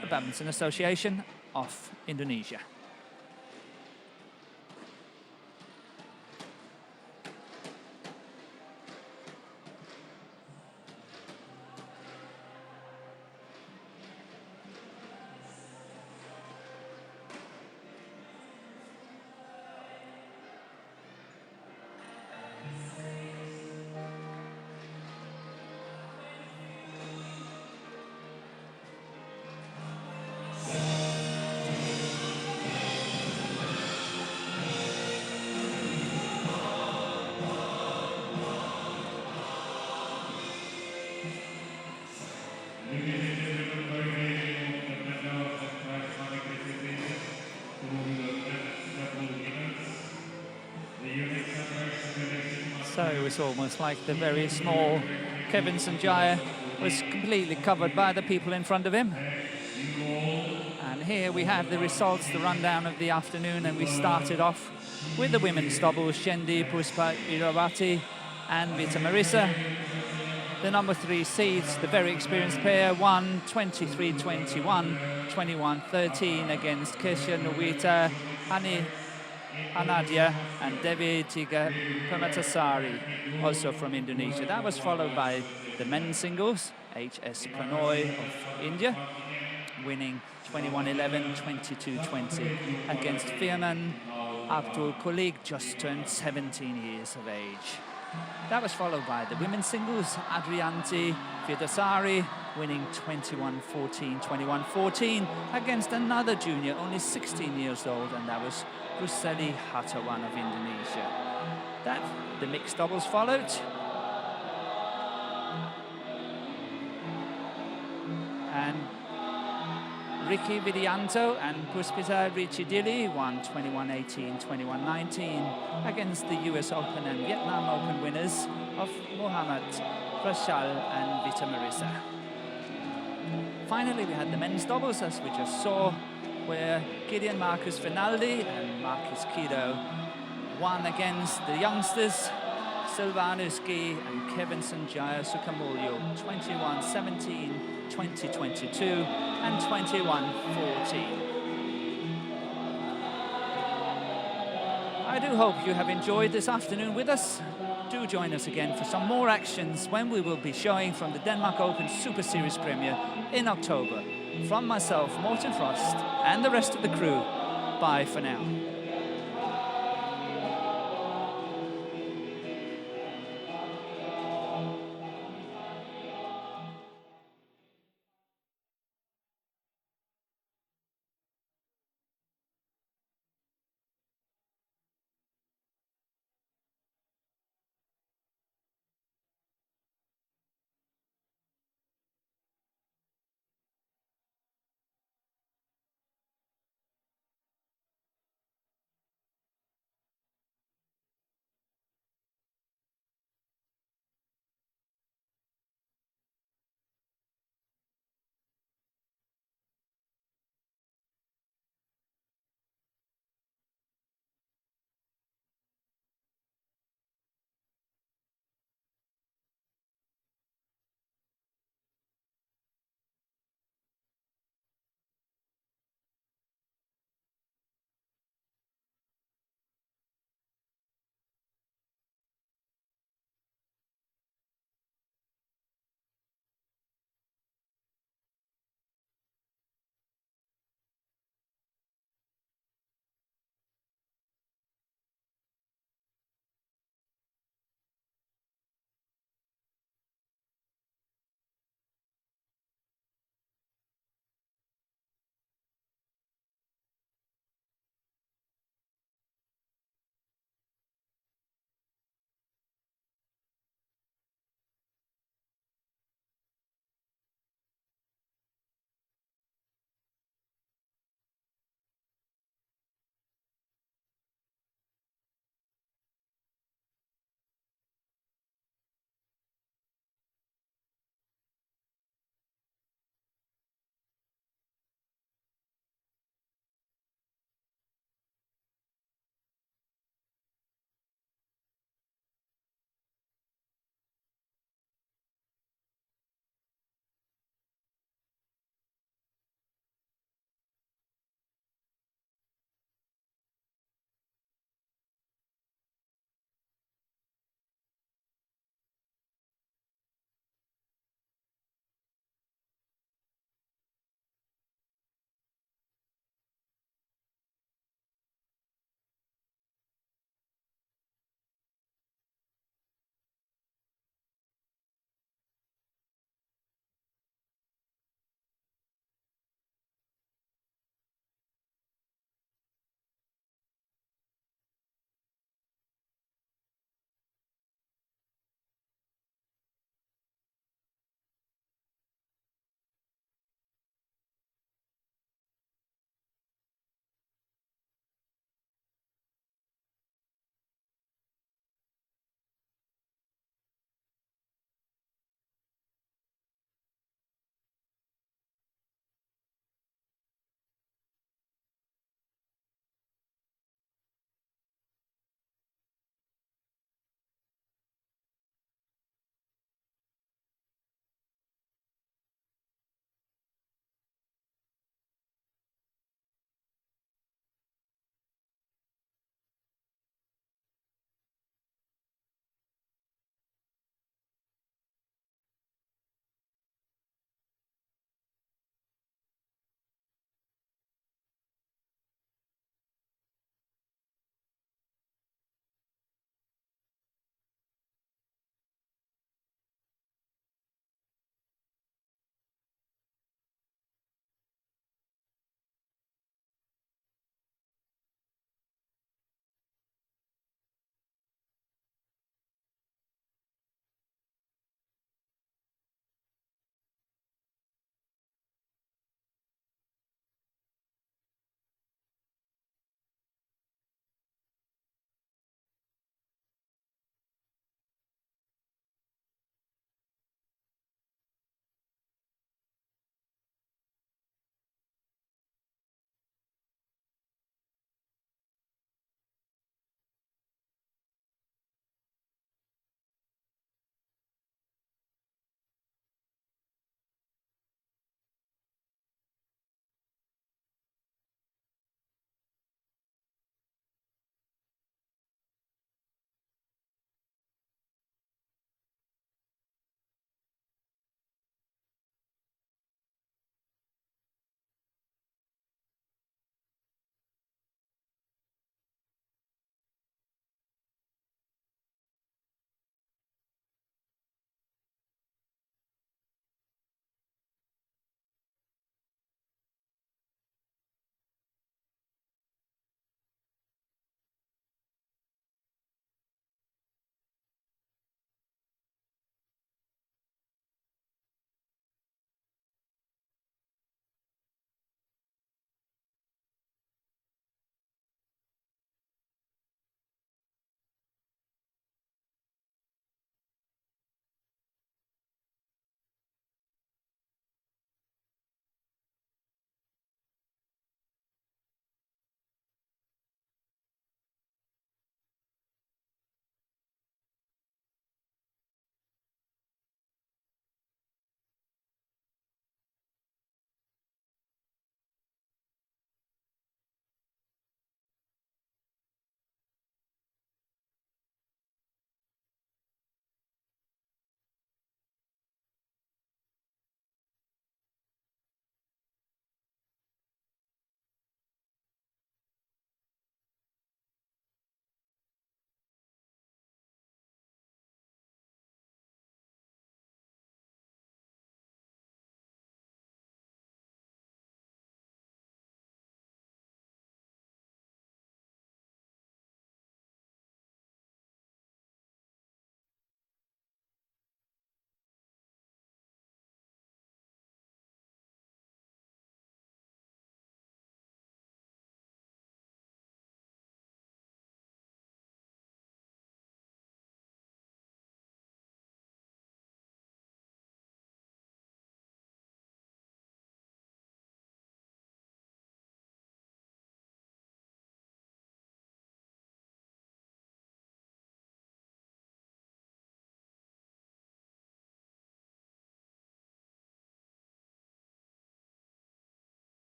the Badminton Association of Indonesia. So it was almost like the very small Kevin Sanjaya was completely covered by the people in front of him. And here we have the results, the rundown of the afternoon, and we started off with the women's doubles, Shendi Puspa Iravati and Vita Marisa. The number 3 seeds, the very experienced pair, won 23-21, 21-13 against Kesha Nuwita, Hani Anadia and Devi Tiga Permatasari, also from Indonesia. That was followed by the men's singles, HS Pranoy of India, winning 21-11, 22-20 against Firman Abdul Kulig, just turned 17 years of age. That was followed by the women's singles, Adrianti Firdasari, winning 21-14, 21-14 against another junior, only 16 years old, and that was Ruseli Hatawan of Indonesia. That, the mixed doubles followed. And Ricky Vidianto and Puspita Richidili won 21-18, 21-19 against the US Open and Vietnam Open winners of Mohammad Rashal and Vita Marisa. Finally, we had the men's doubles, as we just saw, where Gideon Markus FERNALDI and Markis KIDO won against the youngsters, Selvanus GEH and Kevin Sanjaya SUKAMULJO, 21-17, 20-22 and 21-14. I do hope you have enjoyed this afternoon with us. Do join us again for some more actions when we will be showing from the Denmark Open Super Series premiere in October. From myself, Morten Frost, and the rest of the crew, bye for now.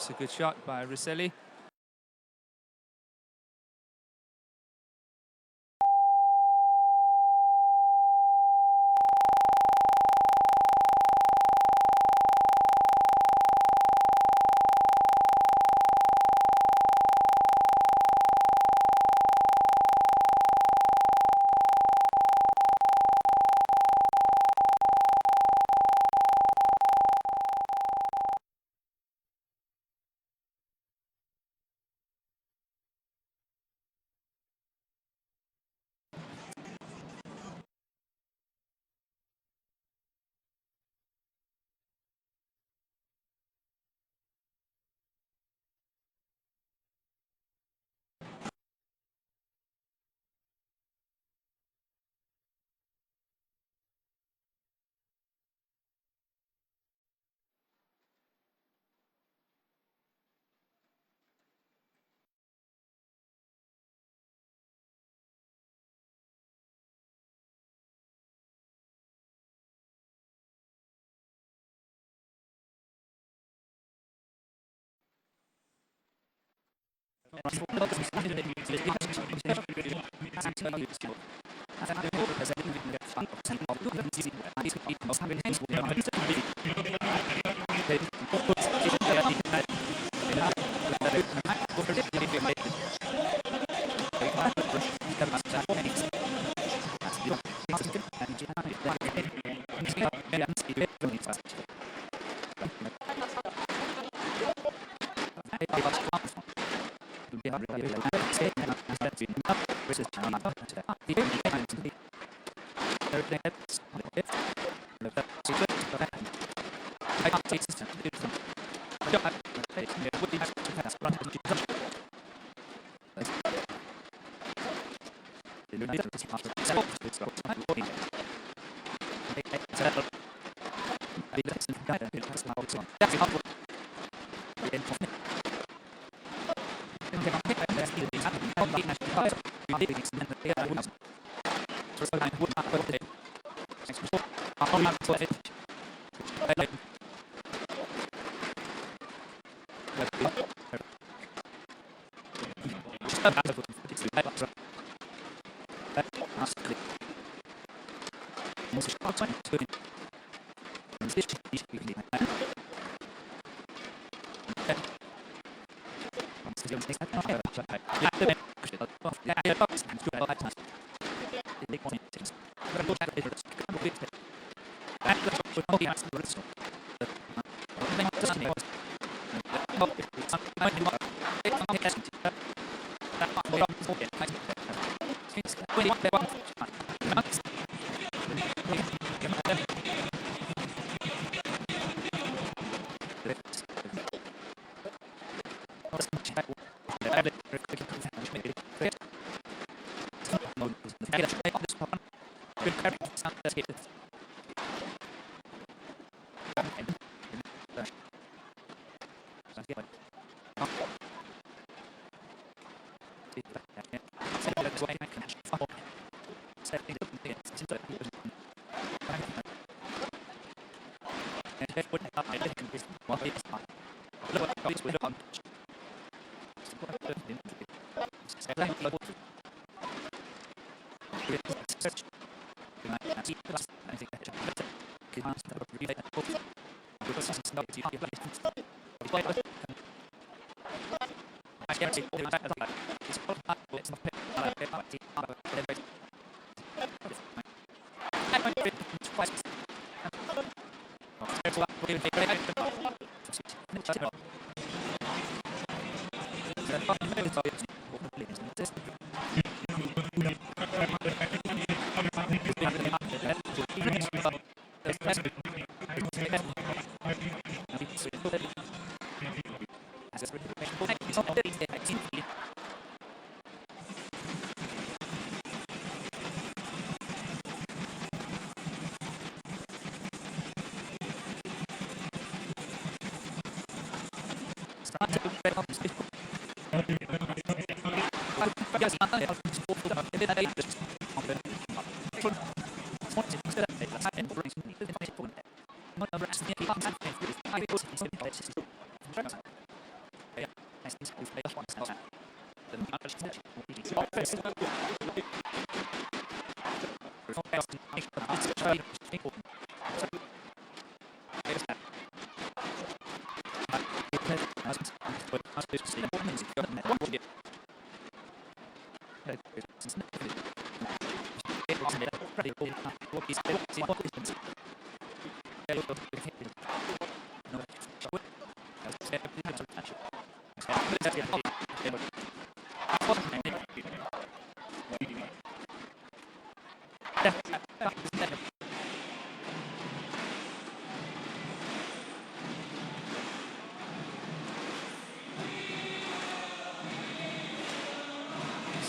That's a good shot by Rosselli.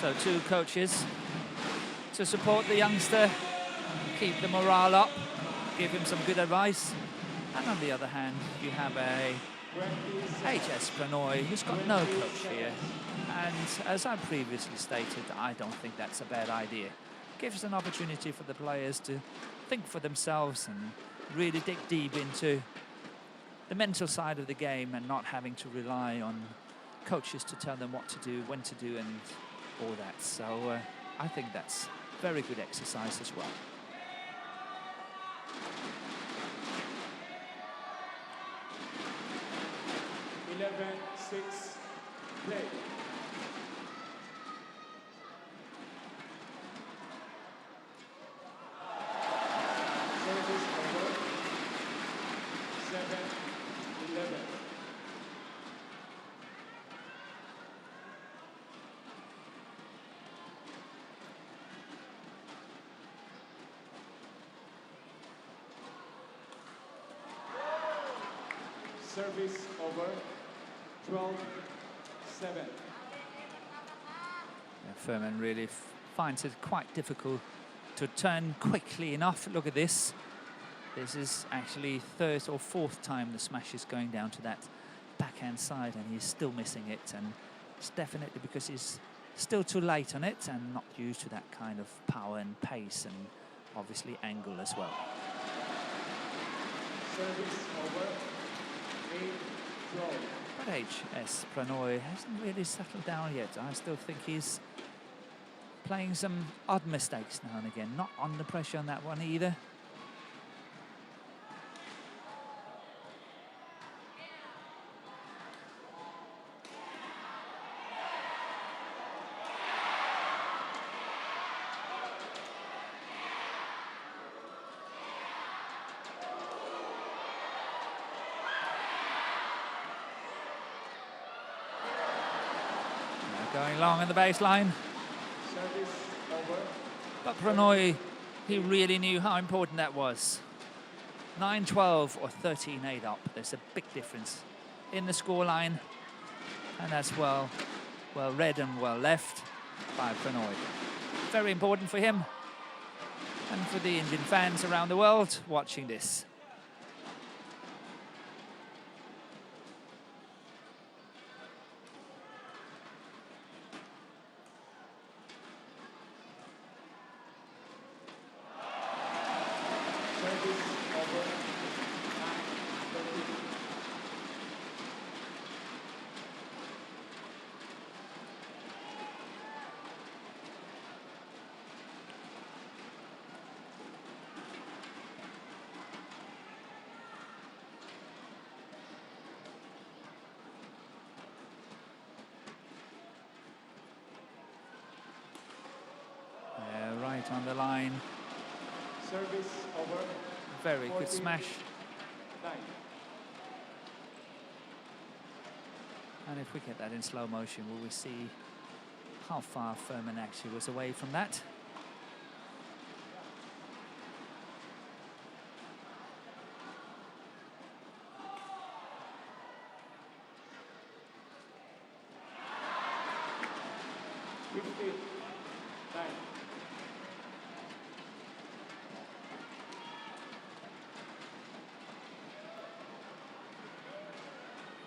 So 2 coaches to support the youngster, keep the morale up, give him some good advice. And on the other hand, you have a HS Pranoy who's got no coach here. And as I previously stated, I don't think that's a bad idea. Gives an opportunity for the players to think for themselves and really dig deep into the mental side of the game and not having to rely on coaches to tell them what to do, when to do, and all that. So I think that's very good exercise as well. Six, play. Service over. 7-11. Service over. 12-7. Furman really finds it quite difficult to turn quickly enough. Look at this. This is actually 3rd or 4th time the smash is going down to that backhand side, and he's still missing it. And it's definitely because he's still too late on it and not used to that kind of power and pace and obviously angle as well. Service over. 8-12. But HS Pranoy hasn't really settled down yet. I still think he's playing some odd mistakes now and again. Not under pressure on that one either. Going long on the baseline. Service over. But Pranoy, he really knew how important that was. 9-12 or 13-8 up. There's a big difference in the scoreline. And that's well read and well left by Pranoy. Very important for him and for the Indian fans around the world watching this. Right on the line. Service over. Very good smash. 9. And if we get that in slow motion, will we see how far Furman actually was away from that?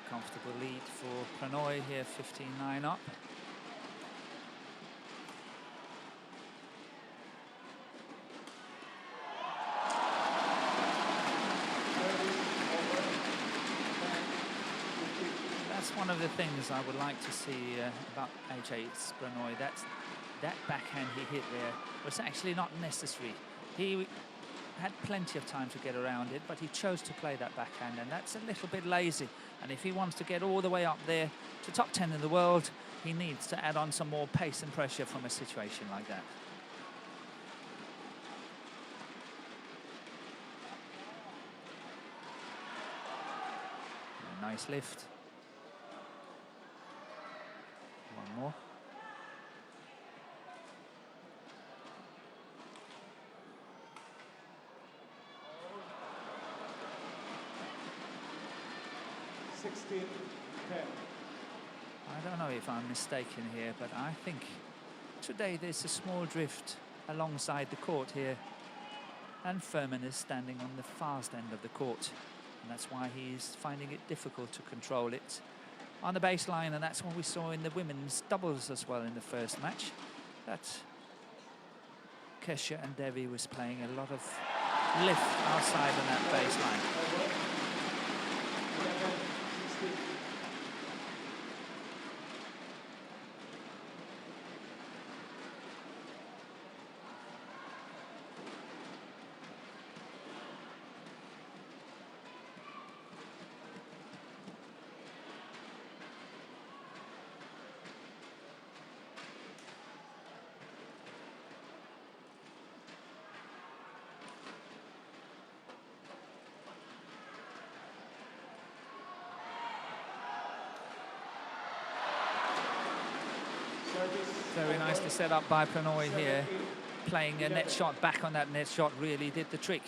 Comfortable lead for Pranoy here, 15-9 up. That's one of the things I would like to see about HS Pranoy. That backhand he hit there was actually not necessary. He had plenty of time to get around it, but he chose to play that backhand, and that's a little bit lazy. And if he wants to get all the way up there to top 10 in the world, he needs to add on some more pace and pressure from a situation like that. A nice lift. One more. I don't know if I'm mistaken here, but I think today there's a small drift alongside the court here, and Furman is standing on the fast end of the court, and that's why he's finding it difficult to control it on the baseline, and that's what we saw in the women's doubles as well in the first match, that Kesha and Devi was playing a lot of lift outside on that baseline. Very nicely set up by Pranoy here. Playing a net shot back on that net shot really did the trick.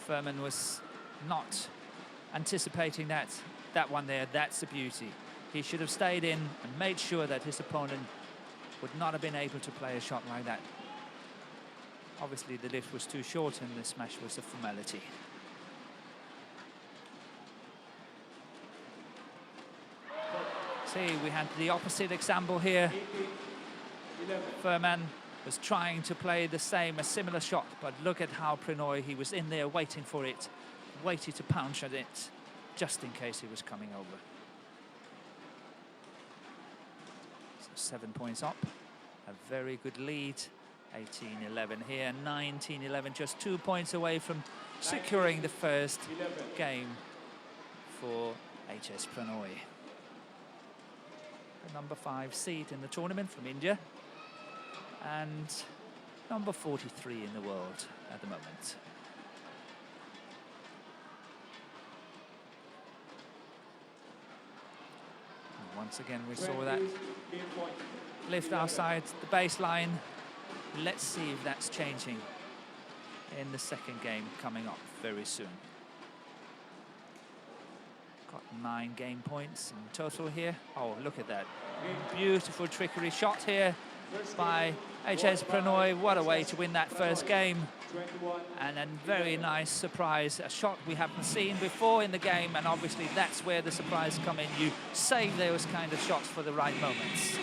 Furman was not anticipating that one there. That's the beauty. He should have stayed in and made sure that his opponent would not have been able to play a shot like that. Obviously the lift was too short and the smash was a formality. See, we had the opposite example here. Furman was trying to play a similar shot, but look at how Pranoy, he was in there waiting for it, waited to pounce at it, just in case he was coming over. So 7 points up, a very good lead. 18-11 here, 19-11, just 2 points away from securing the first game for HS Pranoy. The number 5 seed in the tournament from India, and number 43 in the world at the moment. And once again we saw that lift outside the baseline. Let's see if that's changing in the second game coming up very soon. Got 9 game points in total here. Oh, look at that. Beautiful trickery shot here by HS Pranoy. What a way to win that first game. And a very nice surprise, a shot we haven't seen before in the game, and obviously that's where the surprise come in. You save those kind of shots for the right moments.